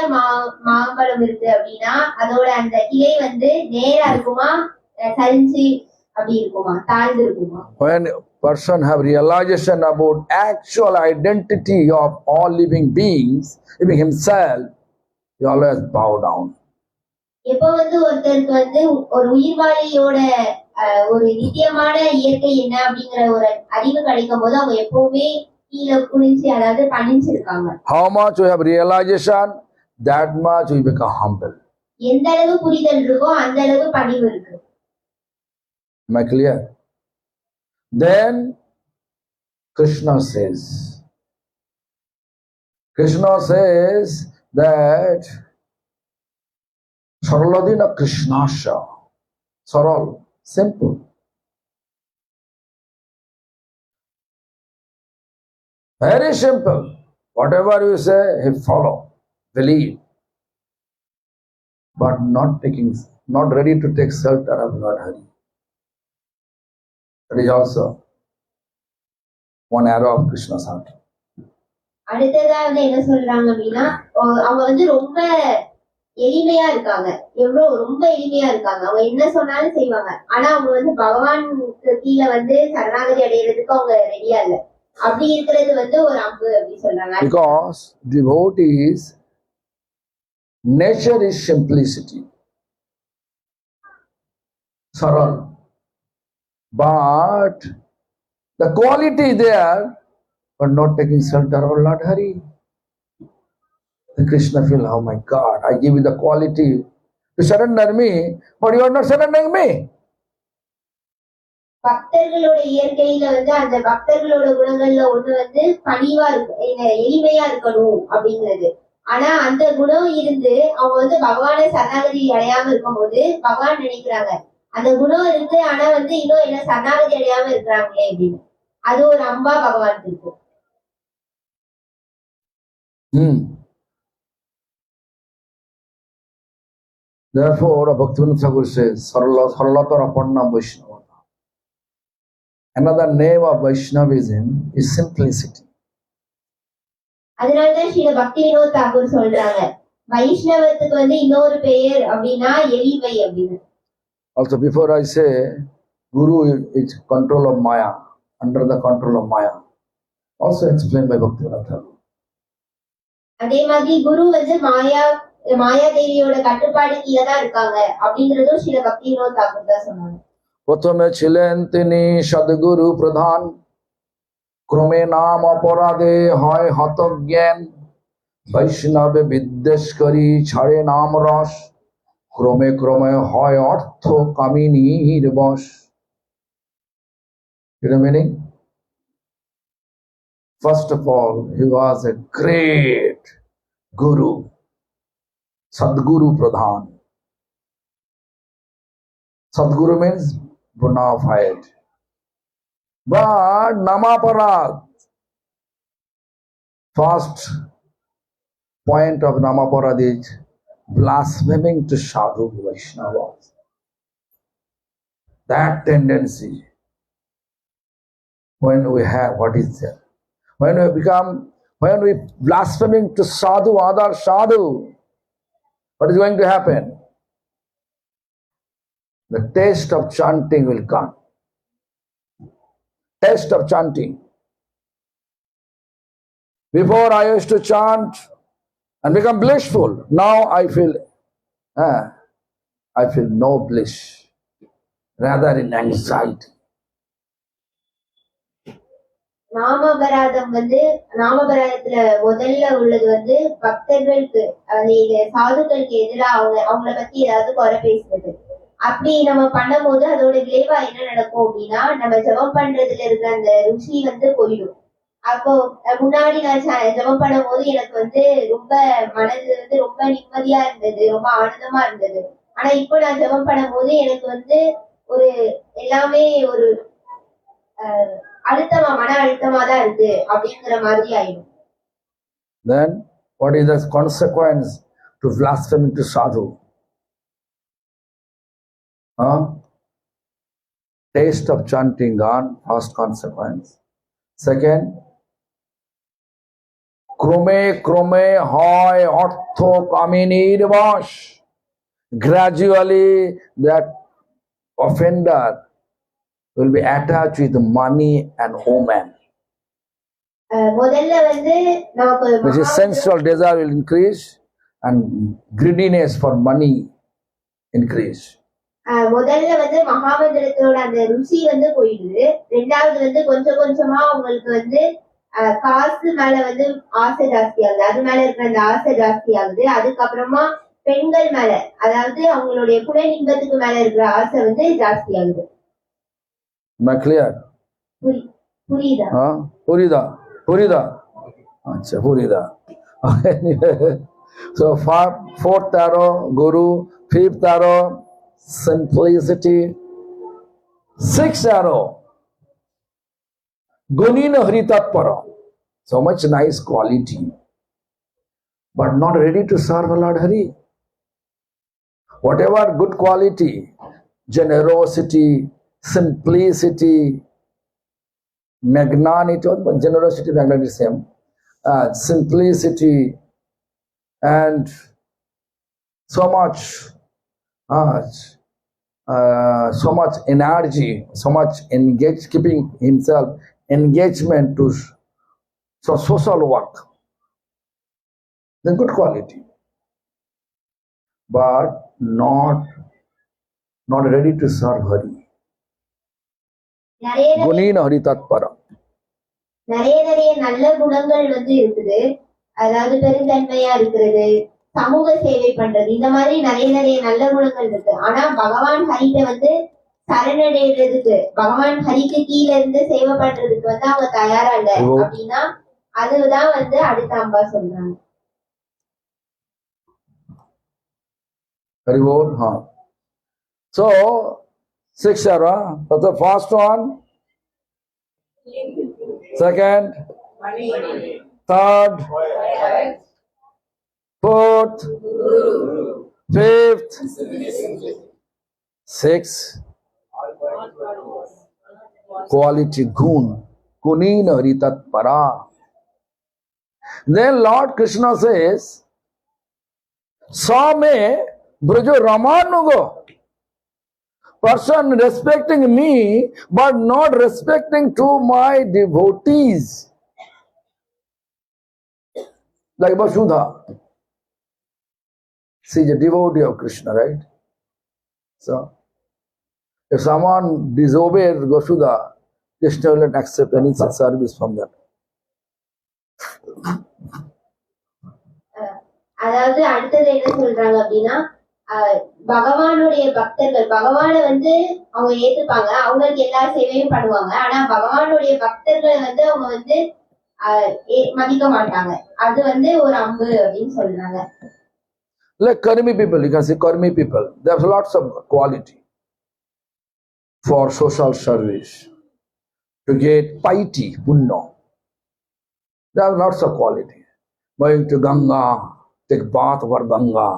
மாம்பழம் இருக்கு அப்படின்னா அதோட அந்த கிளை வந்து நேரா இருக்குமா, சரிஞ்சு அப்படி இருக்குமா, தாழ்ந்து இருக்குமா? When a person have realization about actual identity of all living beings, even himself, he always bow down. எப்ப வந்து ஒருத்தருக்கு வந்து ஒரு உயிர்வாழியோட ஒரு நித்தியமான இயற்கை என்ன அப்படிங்கிற ஒரு அறிவு கிடைக்கும் போது அவங்க எப்பவுமே கீழே குனிஞ்சு, அதாவது பணிஞ்சிருக்காங்க. How much we have realization, that much we become humble. எந்த அளவு புரிதல் இருக்கோ அந்த அளவு பணிவு இருக்கு. Am I clear? Then Krishna says that Saraladina Krishnasha. Saral, simple. Very simple. Whatever you say, he follow, believe. But not ready to take shelter of Lord Hari. That is also one arrow of Krishna's heart. அடுத்ததா வந்து என்ன சொல்றாங்க அப்படின்னா, அவங்க வந்து ரொம்ப எளிமையா இருக்காங்க. ரொம்ப எளிமையா இருக்காங்க. அவங்க என்ன சொன்னாலும் செய்வாங்க. ஆனா அவங்க வந்து பகவானுக்கு கீழே வந்து சரணாகதி அடையிறதுக்கு அவங்க ரெடியா இல்ல. அப்படி இருக்கிறது வந்து ஒரு அம்பு அப்படி சொல்றாங்க. Because devotees nature is simplicity, saral, but the quality is there, but not taking shelter of Lord Hari. The Krishna feel, oh my God, I give you the quality to surrender me, but you are not surrendering me. பக்தர்களோட இயற்கையில வந்து அந்த பக்தர்களோட குணங்கள்ல ஒண்ணு வந்து பணிவா இருக்கு, எளிமையா இருக்கணும் அப்படிங்கிறது. ஆனா அந்த குணம் இருந்து அவங்க வந்து பகவானை சரணாகதி அடையாம இருக்கும் போது பகவான் நினைக்கிறாங்க அந்த குணம் இருக்கு, ஆனா வந்து இன்னும் என்ன சரணாகதி அடையாம இருக்கிறாங்களே அப்படின்னு. அது ஒரு அம்பா பகவானுக்கு இருக்கும். Therefore, Bhaktivinoda Thakur says, Saralatara Panna Vaishnava. Another name of Vaishnavism is simplicity. அதனாலதான் ஸ்ரீல பக்தி வினோத் தாக்கூர் சொல்றாங்க, வைஷ்ணவத்துக்கு வந்து இன்னொரு பெயர் அப்படின்னா எளிமை அப்படின்னு. Also, before I say, Guru is control of Maya, under the control of Maya. Also explained by Bhaktivinoda Thakur. அதே மாதிரி குரு வந்து மாயாதேவியோட கட்டுப்பாடு கீழே தான் இருக்காங்க அப்படிங்கறதும் ஸ்ரீல பக்தி வினோத் தாக்கூர் தான் சொன்னாங்க. প্রথমে ছিলেন তিনি সদ্গুরু প্রধান, ক্রমে নাম অপরাধে হয় হতজ্ঞান, বৈষ্ণবে বিদ্বেষ করি ছাড়ে নাম রস, ক্রমে ক্রমে হয় অর্থ কামিনীর বশ. You know meaning? First of all, he was a great guru, Sadguru Pradhan. Sadguru means bona fide. But Namaparad, first point of Namaparad is blaspheming to Sadhu Vaishnavas. That tendency, when we have, what is there? When we blaspheming to Sadhu, other Sadhu, what is going to happen? The taste of chanting will come. Taste of chanting. Before I used to chant and become blissful. Now I feel no bliss, rather in anxiety. நாமபராதத்துல முதல்ல உள்ளது பக்தர்களுக்கு சாதுக்களுக்கு எதிராக அவங்கள பத்தி ஏதாவது குறை பேசுறது. அப்படி நம்ம பண்ணும்போது அதோட விளைவா என்ன நடக்கும் அப்படின்னா, நம்ம ஜெபம் பண்றதுல இருக்கிற அந்த ருசி போயிடும். அப்போ முன்னாடி நான் ஜெபம் பண்ணும் போது எனக்கு ரொம்ப மனது ரொம்ப நிம்மதியா இருந்தது, ரொம்ப ஆனந்தமா இருந்தது. ஆனா இப்போ நான் ஜெபம் பண்ணும் போது எனக்கு ஒரு எல்லாமே ஒரு மன அழுத்தமா தான் இருக்கு அப்படிங்கிற மாதிரி ஆயிடும். Then what is the consequence to blasphemy to Sadhu? Taste of chanting gone, first consequence. Second, ক্রমে হয় অর্থ কামিনীর বশ. Gradually that offender will be attached with money and woman. முதல்ல நமக்கு Which is sensual desire will increase and greediness for money increase. முதல்ல மகாமந்திரத்தோட அந்த ருசி போயிடுது. ரெண்டாவது கொஞ்சம் கொஞ்சமா உங்களுக்கு காசு மேல ஆசை ஜாஸ்தி ஆகுது, அது மேல இருக்கிற அந்த ஆசை ஜாஸ்தி ஆகுது. அதுக்கப்புறமா பெண்கள் மேல, அதாவது அவங்களுடைய புல இன்பத்துக்கு மேல இருக்கிற ஆசை ஜாஸ்தி ஆகுது. clear? புரியுதா? புரியுதா? अच्छा புரியுதா? So fourth arrow Guru, fifth arrow simplicity, sixth arrow Gunina Hritatpara. So much nice quality, but not ready to serve Lord Hari. Whatever good quality, generosity, simplicity, magnanimity, generosity, magnanimity, same. Simplicity and so much energy, so much keeping himself engagement to social work. Then good quality, but not ready to serve Hari. Gunina Hari Tatpara. நிறைய நல்ல குணங்கள் இருக்குது. அதாவது பெருந்தன்மையா இருக்கிறது, சமூக சேவை பண்றது, இந்த மாதிரி நிறைய நல்ல குணங்கள் இருக்கு. ஆனா பகவான் ஹரிட்ட சரணடைறதுக்கு, பகவான் ஹரிக்கு கீழே இருந்து சேவை பண்றதுக்கு அவங்க தயாரா இல்ல அப்படின்னா அதுதான் அடுத்த அம்பா சொல்றாங்க. So 6 arrow, that's the first one. Second, third, fourth, fifth, sixth, quality gun, kunina hritat para. Then Lord Krishna says, Same Brajo Ramanugo. Person respecting me but not respecting to my devotees. Like Vasudha. She is a devotee of Krishna, right? So, if someone disobeys Vasudha, Krishna will not accept any service from them. அதாவது அடுத்தது என்ன சொல்றாங்க அப்படின்னா, பகவானுடைய பக்தர்கள் பகவான அவங்க ஏத்துப்பாங்க, அவங்களுக்கு எல்லா சேவையும் பண்ணுவாங்க. ஆனா பகவானுடைய பக்தர்களை அவங்க மதிக்க மாட்டாங்க. அது ஒரு அம்பு அப்படின்னு சொல்றாங்க. Like Karmi people, you can see Karmi people. There's lots of quality for social service to get piety, punna. There are lots of quality. Going to Ganga, take bath over Ganga.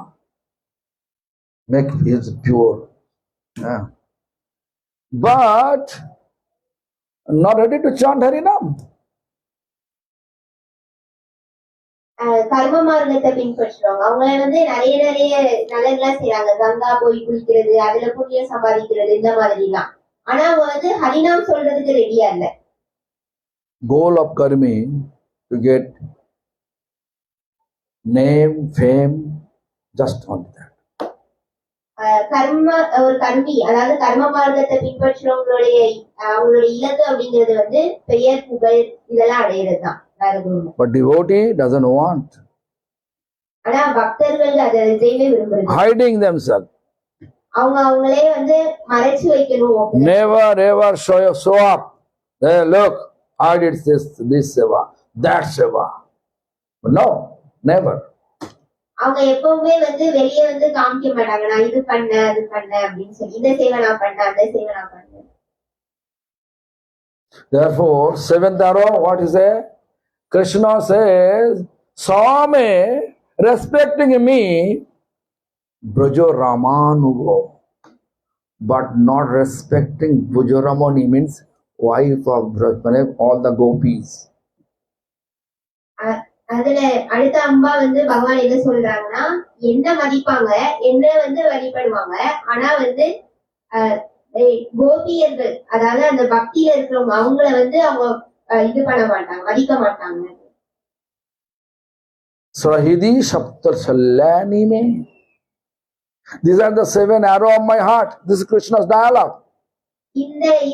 make his pure. Yeah. But not ready to chant Harinam. கர்ம மார்க்கத்தை பின்பற்றுறவங்க அவங்க நிறைய நிறைய நல்லதெல்லாம் செய்யறாங்க. கங்கா போய் குளிக்கிறது, அதுல புண்ணியம் சம்பாதிக்கிறது, இந்த மாதிரி எல்லாம். ஆனா அவங்க ஹரிநாம் சொல்றதுக்கு ரெடியா இல்ல. Goal of karmi to get name, fame, just only that. கர்ம ஒரு கர்மி, அதாவது கர்ம மார்க்கத்தை பின்பற்றுறவங்களுடைய அவங்களுடைய இலக்கு அப்படிங்கிறது பெயர், புகழ் இதெல்லாம் அடையிறது தான். But devotee doesn't want. ஆனா பக்தர்கள் அதை செய்யவே விரும்புறது. Hiding themselves. அவங்க அவங்களே மறைச்சு வைக்கணும். Never ever show up. Hey, look, I did this seva, that seva. But no, never. அவங்க எப்பவுமே வெளியே காமிக்க மாட்டாங்க, நான் இது பண்ண அது பண்ண அப்படின்னு சொல்லி. இந்த சேவை நான் பண்ண, அந்த சேவை நான் பண்ண. Therefore, seventh arrow, what is it? Krishna says, Swami, respecting me, Brajo Ramanugo, but not respecting Brajo Ramani means wife of Braj, all the gopis. அதுல அடுத்த அம்பா பகவான் என்ன சொல்றாங்கன்னா, என்ன மதிப்பாங்க, என்ன வழிபடுவாங்க, ஆனா கோபியர்கள், அதாவது அந்த பக்தியில இருக்கிறவங்க, அவங்கள அவங்க இது பண்ண மாட்டாங்க, மதிக்க மாட்டாங்க. Sahidi Saptar Sallani me. These are the seven arrows of my heart. This is Krishna's dialogue.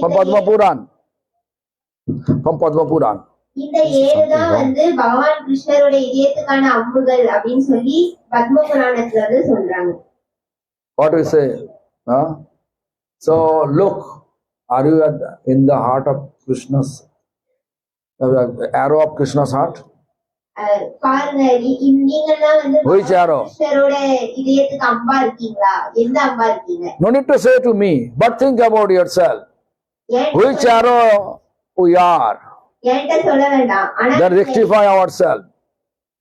From Padma Puran. From Padma Puran. இந்த 7 தான் பகவான் கிருஷ்ணருடைய இதயத்துக்கான அம்புகள் அப்படின்னு சொல்லி பத்ம புராணத்துல சொல்றாங்க. What do we say? Huh? So look, are you in the heart of Krishna's arrow of Krishna's heart? பாருங்க, நீங்கெல்லாம் Which arrow? கிருஷ்ணரோட இதயத்துக்கு அம்பா இருக்கீங்களா? எந்த அம்பா இருக்கீங்க? No need to say to me, but think about yourself. Which arrow we are? என்கிட்ட சொல்ல வேண்டாம், ஆனா Then rectify ourselves.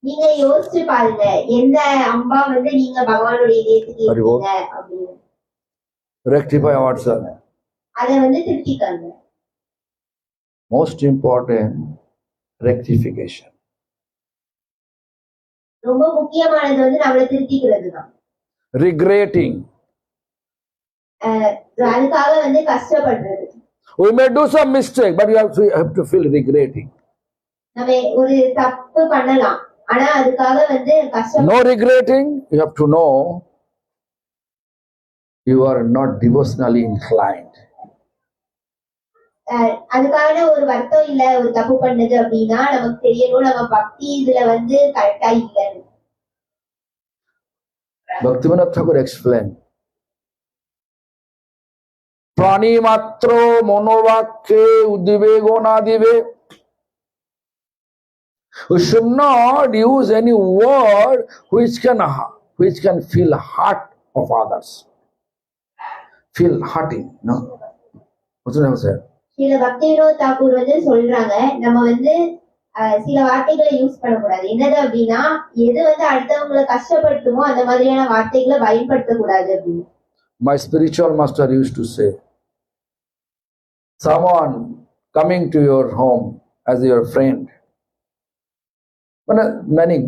நீங்க யோசிச்சு பாருங்க, எந்த அம்பா நீங்க பகவானுடைய இதயத்துக்கு இருக்கீங்க அப்படின்னு. Rectify ourselves. அத திருத்திக்கங்க. Most important, rectification. ரொம்ப முக்கியமானது நம்மள திருத்திக்கிறது தான். Regretting. அதுக்காக கஷ்டப்படுறது. We may do some mistake, but you have to feel regretting. நம்ம ஒரு தப்பு பண்ணலாம், ஆனா அதுக்காக கஷ்டம். No regretting, you have to know you are not devotionally inclined. அதுக்கான ஒரு வருத்தம் இல்ல, ஒரு தப்பு பண்ணது அப்படின்னா நமக்கு தெரியணும் நம்ம பக்தி இதுல கரெக்டா இல்லன்னு. Bhaktivinoda Thakur explained, Prani matro monovakhe udvego na dive. We should not use any word which can feel hurt of others. Feel hurting, no? What's the name, sir? சில பக்திவினோத தாக்கூர் சொல்றாங்க, நம்ம சில வார்த்தைகளை யூஸ் பண்ணக்கூடாது. என்னது அப்படின்னா, எது அடுத்தவங்களை கஷ்டப்படுத்துமோ அந்த மாதிரியான வார்த்தைகளை பயன்படுத்தக்கூடாது அப்படின்னு. My spiritual master used to say, someone coming to your home as your friend, when many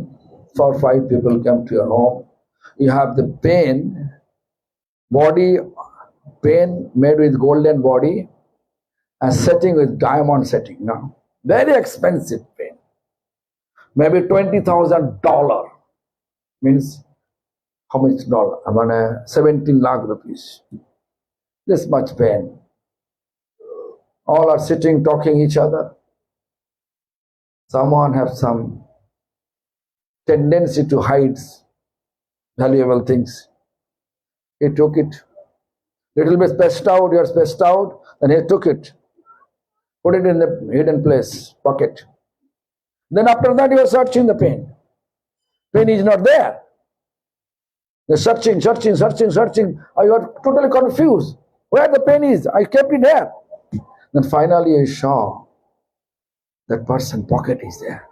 4 or 5 people come to your home, you have the pain made with golden body and setting with diamond setting. Now, very expensive pain. Maybe $20,000 means how much dollar? I mean, 17 lakh rupees. This much pain. All are sitting, talking each other. Someone have some tendency to hide valuable things. He took it. Little bit spaced out, you are spaced out, and he took it. Put it in the hidden place, pocket. Then after that you are searching the pain. Pain is not there. You're searching. You are totally confused. Where the pain is? I kept it there. Then finally I saw that person pocket is there.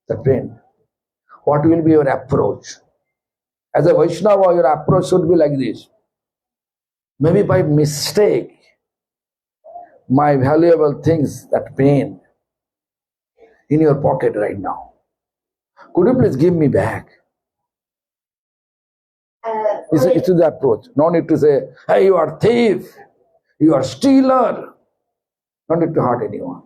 The pain. What will be your approach? As a Vaishnava, your approach should be like this. Maybe by mistake, my valuable things, that pain in your pocket right now, could you please give me back? It's the approach. No need to say, hey, you are thief, you are stealer. No need to hurt anyone.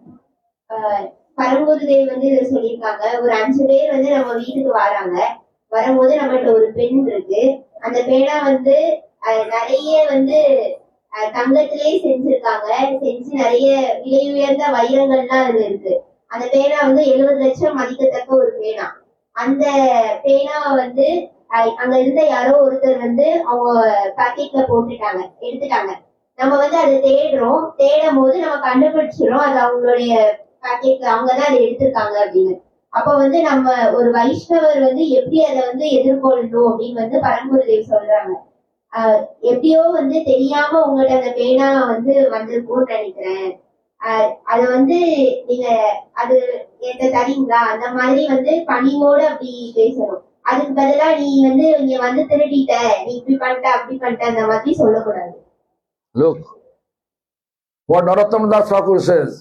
பரங்குருதேவ் வந்து இதை சொல்லியிருக்காங்க. ஒரு 5 பேர் வந்து நம்ம வீட்டுக்கு வராங்க. வரும்போது நம்மகிட்ட ஒரு பெண் இருக்கு. அந்த பேனா வந்து நிறைய வந்து தங்கத்திலே செஞ்சிருக்காங்க. செஞ்சு நிறைய விலை உயர்ந்த வைரங்கள்லாம் அதுல இருக்கு. அந்த பேனா வந்து 70 லட்சம் மதிக்கத்தக்க ஒரு பேனா. அந்த பேனாவை வந்து அங்க இருந்த யாரோ ஒருத்தர் வந்து அவங்க பாக்கெட்ல போட்டுட்டாங்க, எடுத்துட்டாங்க. நம்ம வந்து அதை தேடுறோம். தேடும் போது நம்ம கண்டுபிடிச்சிடும் அது அவங்களுடைய பாக்கெட்ல, அவங்கதான் அதை எடுத்திருக்காங்க அப்படின்னு. அப்ப வந்து நம்ம ஒரு வைஷ்ணவர் வந்து எப்படி அதை வந்து எதிர்கொள்ளணும் அப்படின்னு வந்து பரங்குருதேவ் சொல்றாங்க. எப்படியோ வந்து தெரியாம உங்கள்ட்ட அந்த பேனா வந்து வந்திருக்கும்னு நினைக்கிறேன். அது வந்து நீங்க அது என்கிட்ட தரீங்களா, அந்த மாதிரி வந்து பணிவோட அப்படி பேசணும். அதுக்கு பதிலா நீ வந்து இங்க வந்து திருடிட்ட, நீ இப்படி பண்ணிட்ட அப்படி பண்ணிட்ட அந்த மாதிரி சொல்லக்கூடாது. Look, what Narottam Das Thakur says.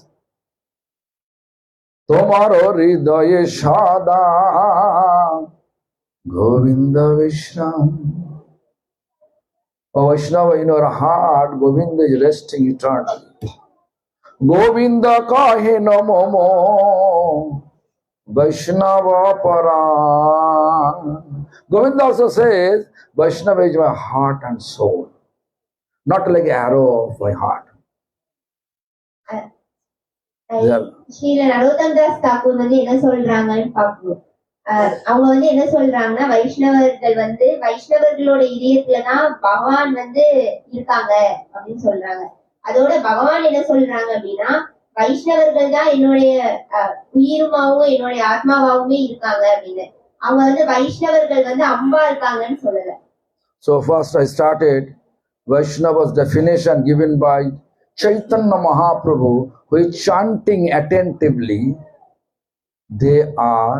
Tomaro hridaye shada Govinda Vishram. O Vaishnava, in your heart, Govinda is resting eternally. Govinda kahe namo Vaishnava paran. Govinda also says, Vaishnava is my heart and soul, not like arrow of my heart. Srila Narottam Das Thakur வந்து என்ன சொல்றாங்கன்னு பாக்கணும். அவங்க வந்து என்ன சொல்றாங்கன்னா, வைஷ்ணவர்கள் வந்து வைஷ்ணவர்களோட இதயத்துலதான் பகவான் வந்து இருக்காங்க அப்படின்னு சொல்றாங்க. அதோட பகவான் என்ன சொல்றாங்க அப்படின்னா, வைஷ்ணவர்கள் தான் என்னுடைய உயிருமாவும் என்னுடைய ஆத்மாவாவுமே இருக்காங்க அப்படின்னு. அவங்க வந்து வைஷ்ணவர்கள் வந்து அம்பா இருக்காங்கன்னு சொல்லல. So first I started Vaishnava's definition given by Chaitanya Mahaprabhu, who is chanting attentively. They are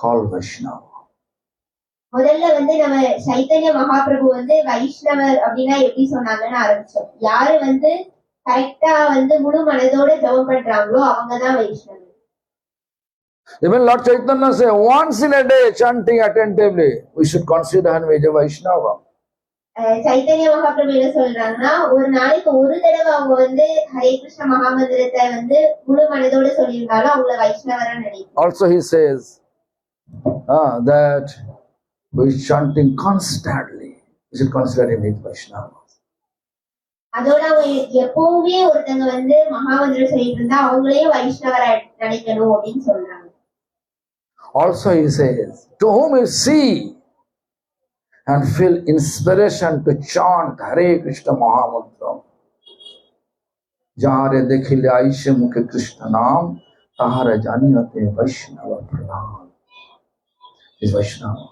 called Vaishnava. முதல்ல வந்து நம்ம சைத்தன்ய மகாபிரபு வந்து வைஷ்ணவர் அப்படின்னா எப்படி சொன்னாங்கன்னு ஆரம்பிச்சோம். யாரு வந்து கரெக்டா வந்து முழு மனதோட ஜெபம் பண்றாங்களோ அவங்கதான் வைஷ்ணவர். Even Lord Chaitanya say, once in a day chanting attentively, we should consider him as a Vaishnava. Chaitanya Mahaprabhu என்ன சொல்றாங்கன்னா, ஒரு நாளைக்கு ஒரு தடவை அவங்க வந்து ஹரே கிருஷ்ண மகாமந்திரத்தை வந்து முழு மனதோட சொல்லியிருந்தாலும் அவங்கள வைஷ்ணவரா நினைக்கும். Also he says that we chanting constantly, we should consider him as Vaishnava. அதோட அவங்க எப்பவுமே ஒருத்தங்க வந்து மகாமந்திரம் சொல்லிட்டு இருந்தா அவங்களையும் வைஷ்ணவரா நினைக்கணும் அப்படின்னு சொல்றாங்க. Also he says, to whom you see and feel inspiration to chant Hare Krishna Mahamantra, jahare dekhile aishe mukhe Krishna naam, tahare janiyate Vaishnava pranam. Is Vaishnava.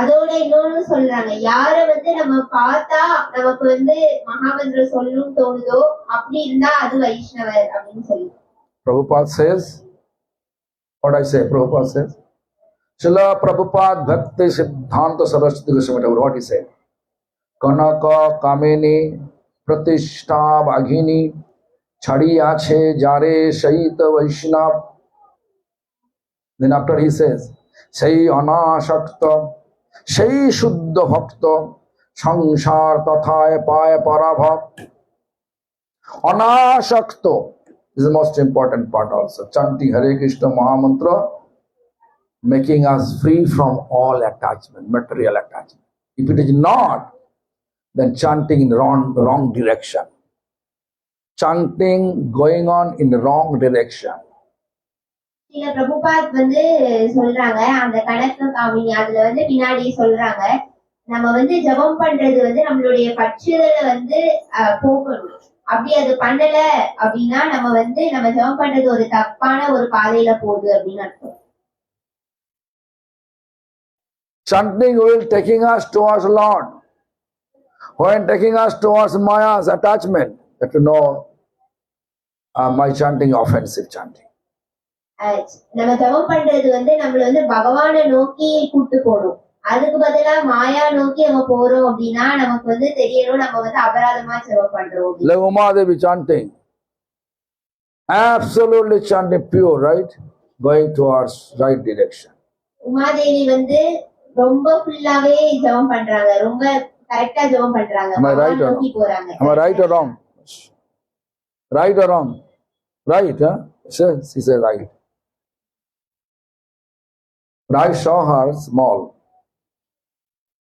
அதோட இன்னொன்னு சொல்றாங்க, யார வந்து நம்ம பார்த்தா நமக்கு வந்து மகாமந்திரம் சொல்லணும்னு தோணுதோ அப்படி இருந்தா அது வைஷ்ணவர் அப்படின்னு சொல்லி. Prabhupada says, what I say, Prabhupada says, Srila Prabhupada Bhakti Siddhanta Saraswati Goswami Thakur, what he said? Kanaka Kamini Pratishta Bhaghini Chhadi Ache Jare Shaita Vaishnav. Then after he says, Sai Anashakta Sai Shuddha Bhakta Sangsar Tathaya Paya Parabhak. Anashakta is the most important part also. Chanting Hare Krishna Mahamantra, making us free from all attachment, material attachment. If it is not, then chanting in the wrong direction. Chanting going on in the wrong direction. சில பிரபுபாத் வந்து சொல்றாங்க, அந்த கணக்கு காமினி அதுல வந்து பின்னாடி சொல்றாங்க, நம்ம வந்து ஜபம் பண்றது வந்து நம்மளுடைய பற்றுதலை வந்து போக்கணும். அப்படி அது பண்ணல அப்படின்னா நம்ம வந்து நம்ம ஜபம் பண்றது ஒரு தப்பான ஒரு பாதையில போகுது அப்படின்னு அர்த்தம். Chanting will taking us towards Lord. When taking us towards Maya's attachment, you have to know my chanting offensive chanting. நம்ம ஜபம் பண்றது வந்து நம்மள வந்து பகவானை நோக்கி கூட்டு போடும். அதுக்கு பதிலா மாயா நோக்கி நம்ம போறோம் அப்படின்னா நமக்கு வந்து தெரியணும் நம்ம வந்து அபராதமா செலவு பண்றோம். Like Uma Devi chanting. Absolutely chanting pure, right? Going towards right direction. Umadevi வந்து ரொம்ப ஃபுல்லாவே ஜெபம் பண்றாங்க, ரொம்ப கரெக்டா ஜெபம் பண்றாங்க, Am I right Maya or நோக்கி போறாங்க. Am I right or wrong? Right or wrong? Right, huh? She said right. But I saw her small.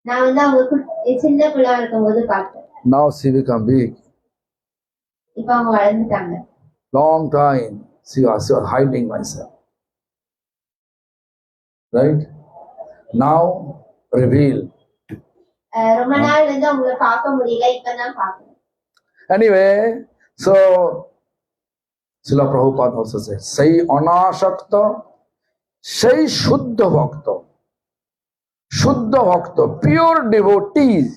நான் வந்து அவங்க சின்ன பிள்ளை இருக்கும்போது பார்த்தேன். Now she become big. இப்ப அவங்க வளர்ந்துட்டாங்க. Long time she was hiding myself. Right? Now reveal. ரொம்ப நாள் வந்து அவங்கள பார்க்க முடியல, இப்பதான் பார்க்கணும். Anyway, so Srila Prabhupada also said, Sai anashakta, Sai shuddha bhakta. Shuddha bhakta, pure devotees.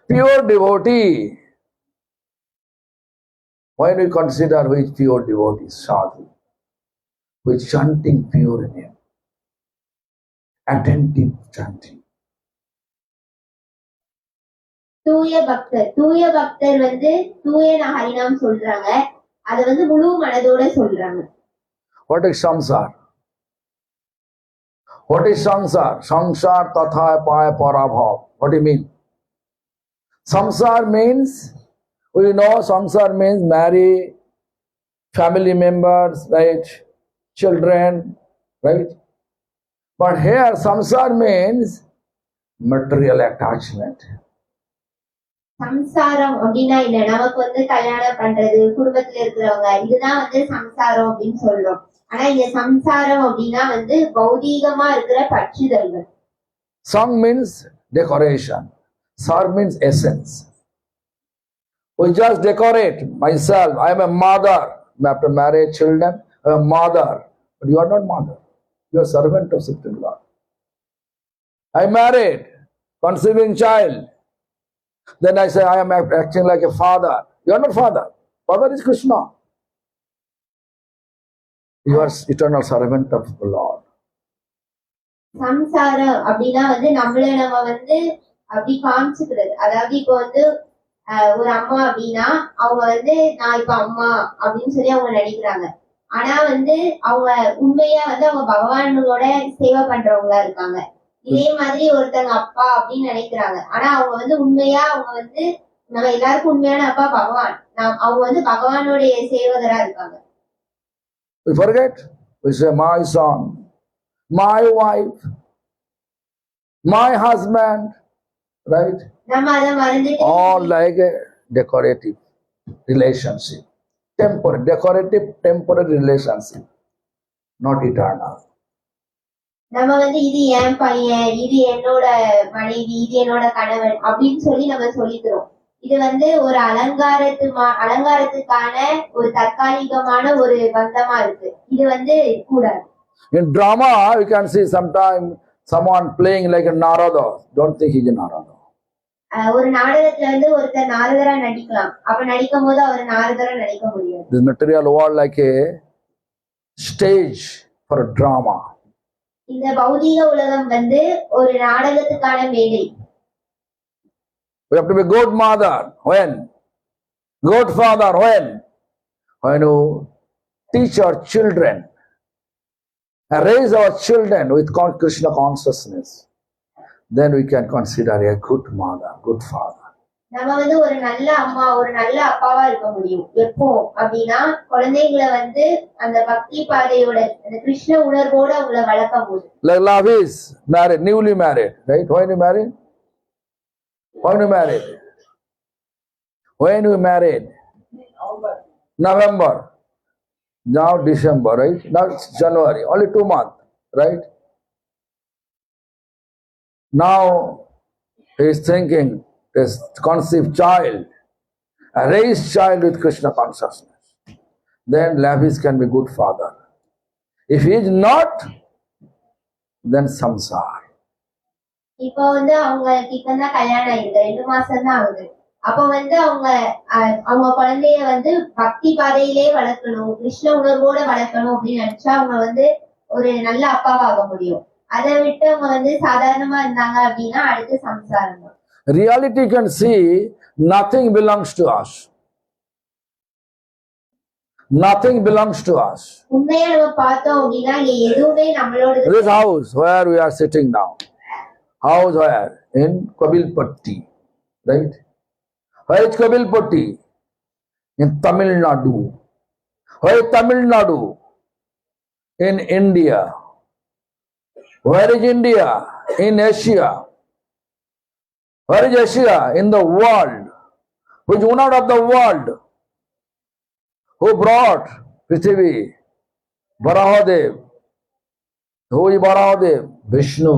Pure devotee. When we consider which pure devotee is sadhu, who is chanting pure name, attentive chanting. தூய பக்தர் வந்து தூய ஹரிநாம் சொல்றாங்க, அத வந்து முழு மனதோட சொல்றாங்க. What is samsar? What is samsar? Samsar tatha paya parabhav. What do you mean? Samsar means, we know samsar means marry, family members, right? Children, right? But here samsar means material attachment. சம்சாரம் அப்படின்னா என்ன? நமக்கு வந்து கல்யாணம் பண்றது, குடும்பத்துல இருக்கிறவங்க, இதுதான் வந்து சம்சாரம் அப்படின்னு சொல்றோம். ஆனா இந்த சம்சாரம் அப்படின்னா வந்து பௌதீகமா இருக்கிற பற்றுதல்கள். Sang means decoration. Sar means essence. We just decorate myself. I am a mother. After marriage, children, I am a mother. But you are not mother. You are servant of Supreme Lord. I married, conceiving child. Then I say I am acting like a father. You are not father. Father is Krishna. You are eternal servant of the Lord. சம்சாரம் அப்படின்னா வந்து நம்மள நம்ம வந்து அப்படி காமிச்சுக்கிறது. அதாவது இப்போ வந்து ஒரு அம்மா அப்படின்னா அவங்க வந்து நான் இப்ப அம்மா அப்படின்னு சொல்லி அவங்க நடிக்கிறாங்க. ஆனா வந்து அவங்க உண்மையா வந்து அவங்க பகவானோட சேவை பண்றவங்களா இருக்காங்க. இதே மாதிரி ஒருத்தங்க அப்பா அப்படின்னு நினைக்கிறாங்க. ஆனா அவங்க வந்து உண்மையா அவங்க வந்து நம்ம எல்லாருக்கும் உண்மையான அப்பா பகவான். அவங்க வந்து பகவானுடைய சேவகரா இருக்காங்க. We forget. We say my son, my wife, my husband, right? நம்ம அதை மறந்துட்டு All like a decorative relationship. Temporary, decorative, temporary relationship. Not eternal. நம்ம வந்து இது என் பையன், இது என்னோட மனைவி, இது என்னோட கணவன் அப்படின்னு சொல்லி நம்ம சொல்லிக்கிறோம். இது வந்து ஒரு அலங்காரத்துக்கான ஒரு தற்காலிகமான ஒரு பந்தமா இருக்கு. இது வந்து கூடாது. In drama, you can see sometimes someone playing like a Narada. Don't think he's a Narada. ஒரு நாடகத்துல வந்து ஒருத்தர் நாரதரா நடிக்கலாம். அப்ப நடிக்கும் போது அவர் நாரதரா நடிக்க முடியாது. This material world like a stage for a drama. இந்த பௌதீக உலகம் வந்து ஒரு நாடகத்துக்கான மேடை. We have to be good mother. When? Good father. When? When you teach our children and raise our children with Krishna consciousness, then we can consider a good mother, good father. நம்ம வந்து ஒரு நல்ல அம்மா, ஒரு நல்ல அப்பாவா இருக்க முடியும். எப்போ அப்படின்னா குழந்தைகளை வந்து அந்த பக்தி பாதையோட அந்த கிருஷ்ண உணர்வோட அவங்கள வளர்க்கும் போது. Like love is married, newly married, right? When you married? When you married? When you married? November. Now December, right? Now it's January. Only 2 months, right? Now he is thinking this conceived child, a raised child with Krishna consciousness. Then Lavis can be good father. If he is not, then samsar. இப்போ வந்து அவங்களுக்கு இப்பதான் கல்யாணம் ஆயிருக்கு, 2 மாசம் தான் ஆகுது. அப்ப வந்து அவங்க குழந்தைய வந்து பக்தி பாதையிலே வளர்க்கணும், கிருஷ்ண உணர்வோட வளர்க்கணும் அப்படின்னு நினைச்சா அவங்க வந்து ஒரு நல்ல அப்பாவாக முடியும். அதை விட்டு அவங்க வந்து சாதாரணமா இருந்தாங்க அப்படின்னா அடுத்து சம்சாரம் தான். Reality you can see nothing belongs to us. Nothing belongs to us. உண்மையா நம்ம பார்த்தோம் அப்படின்னா இங்க எதுவுமே நம்மளோட This house where we are sitting now, house where? In Kabilpatti, right? Where is Kabilpatti? In Tamil Nadu. Where is Tamil Nadu? In India. Where is India? In Asia. Where is Asia? In the world. Which owner of the world? Who brought Prithvi? Varahadev. Who is Varahadev? Vishnu.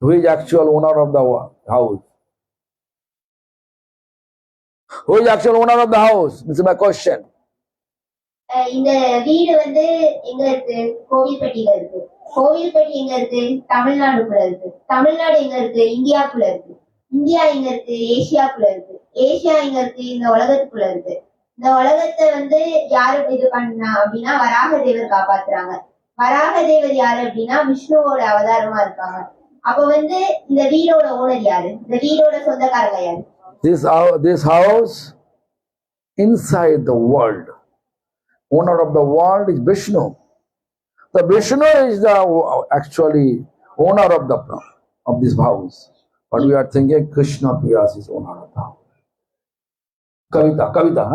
Who is actual owner of the house? Who is actual owner of the house? This is my question. இந்த வீடு வந்து எங்க இருக்கு? கோவில்பட்டியில இருக்கு. கோவில்பட்டி எங்க இருக்கு? தமிழ்நாடுக்குள்ள இருக்கு. தமிழ்நாடு எங்க இருக்கு? இந்தியாக்குள்ள இருக்கு. இந்தியா எங்க இருக்கு? ஏசியாக்குள்ள இருக்கு. ஏசியா எங்க இருக்கு? இந்த உலகத்துக்குள்ள இருக்கு. இந்த உலகத்தை வந்து யாரு இது பண்ணா அப்படின்னா வராக தேவர் காப்பாத்துறாங்க. வராக தேவர் யாரு அப்படின்னா விஷ்ணுவோட அவதாரமா இருக்காங்க. அப்ப வந்து இந்த வீடோட ஓனர் யாரு? இந்த வீடோட சொந்தக்காரங்க யாரு? This house inside the world. Owner of the world is Vishnu. The Vishnu is the actually owner of this house. But we are thinking Krishna Priyas is owner of the house. Kavita is the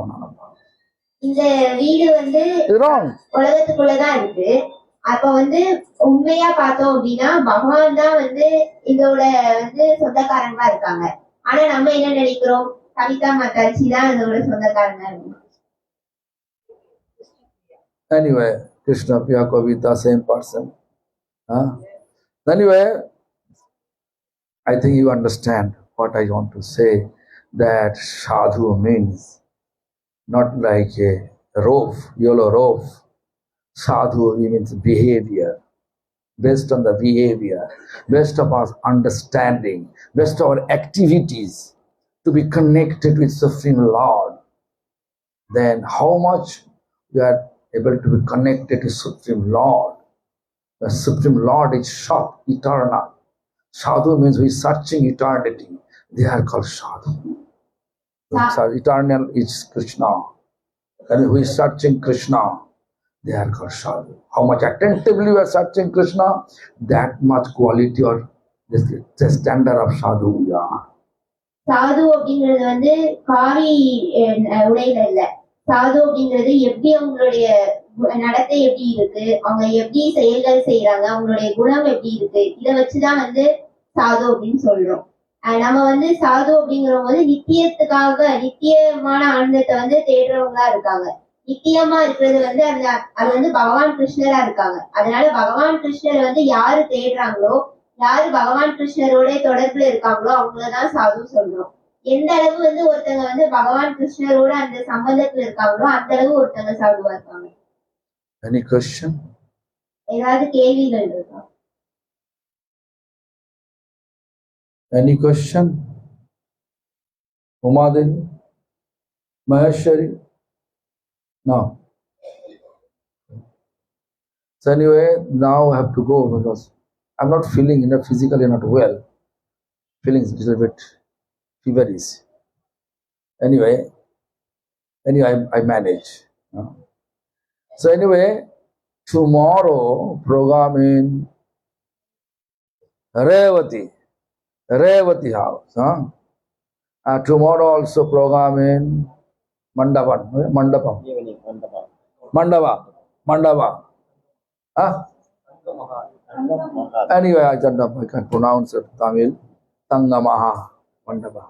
owner of the house. இந்த வீடு வந்து It's wrong. உலகத்துக்குள்ளதான் இருக்கு. அப்ப வந்து உண்மையா பார்த்தோம் அப்படின்னா பகவான் தான் வந்து இதோட வந்து சொந்தக்காரங்களா இருக்காங்க. ஆனா நம்ம என்ன நினைக்கிறோம்? கவிதா மாதாஜி தான் இதோட சொந்தக்காரங்க. Anyway, Krishna Priya Kavita, same person. Huh? Anyway, I think you understand what I want to say, that sadhu means not like a rope, yellow rope. Sadhu means behavior, based on the behavior, based of our understanding, based on our activities to be connected with Supreme Lord. Then how much we are able to be connected to Supreme Lord. The Supreme Lord is short, eternal. Sadhu means who is searching eternity. They are called sadhu. So eternal is Krishna. And who is searching Krishna, they are called sadhu. How much attentively we are searching Krishna, that much quality or the standard of sadhu we are. சாது அப்படிங்கிறது வந்து காவி உடையில இல்ல. சாது அப்படிங்கிறது எப்படி அவங்களுடைய நடத்தை எப்படி இருக்கு, அவங்க எப்படி செயல்கள் செய்யறாங்க, அவங்களுடைய குணம் எப்படி இருக்கு, இதை வச்சுதான் வந்து சாது அப்படின்னு சொல்றோம். நம்ம வந்து சாது அப்படிங்கிற போது நித்தியத்துக்காக நித்தியமான ஆனந்தத்தை வந்து தேடுறவங்களா இருக்காங்க. நித்தியமா இருக்கிறது வந்து அது வந்து பகவான் கிருஷ்ணரா இருக்காங்க. அதனால பகவான் கிருஷ்ணர் வந்து யாரு தேடுறாங்களோ, யாரு பகவான் கிருஷ்ணரோட தொடர்புல இருக்காங்களோ அவங்களதான் சாது சொல்றோம். எந்த அளவு வந்து ஒருத்தங்க வந்து பகவான் கிருஷ்ணரோட அந்த சம்பந்தத்துல இருக்காங்களோ அந்த அளவு ஒருத்தங்க சாதுவா இருக்காங்க. Any question? ஏதாவது கேள்விகள் இருக்கா? Any question? Umadevi? Maheshwari? No. So anyway, now I have to go because I'm not feeling physically not well. Feeling a little bit feverish. Anyway, I manage. So anyway, tomorrow program in Revati house. Tomorrow also program in Mandapa. Evening, Mandapa. Mandapa. Anyway, I can pronounce it Tamil. Tangamaha Mandapa.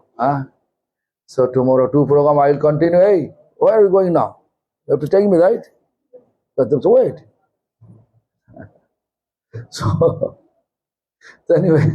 So tomorrow 2 program I will continue. Hey, where are we going now? You have to take me, right? So wait. So anyway.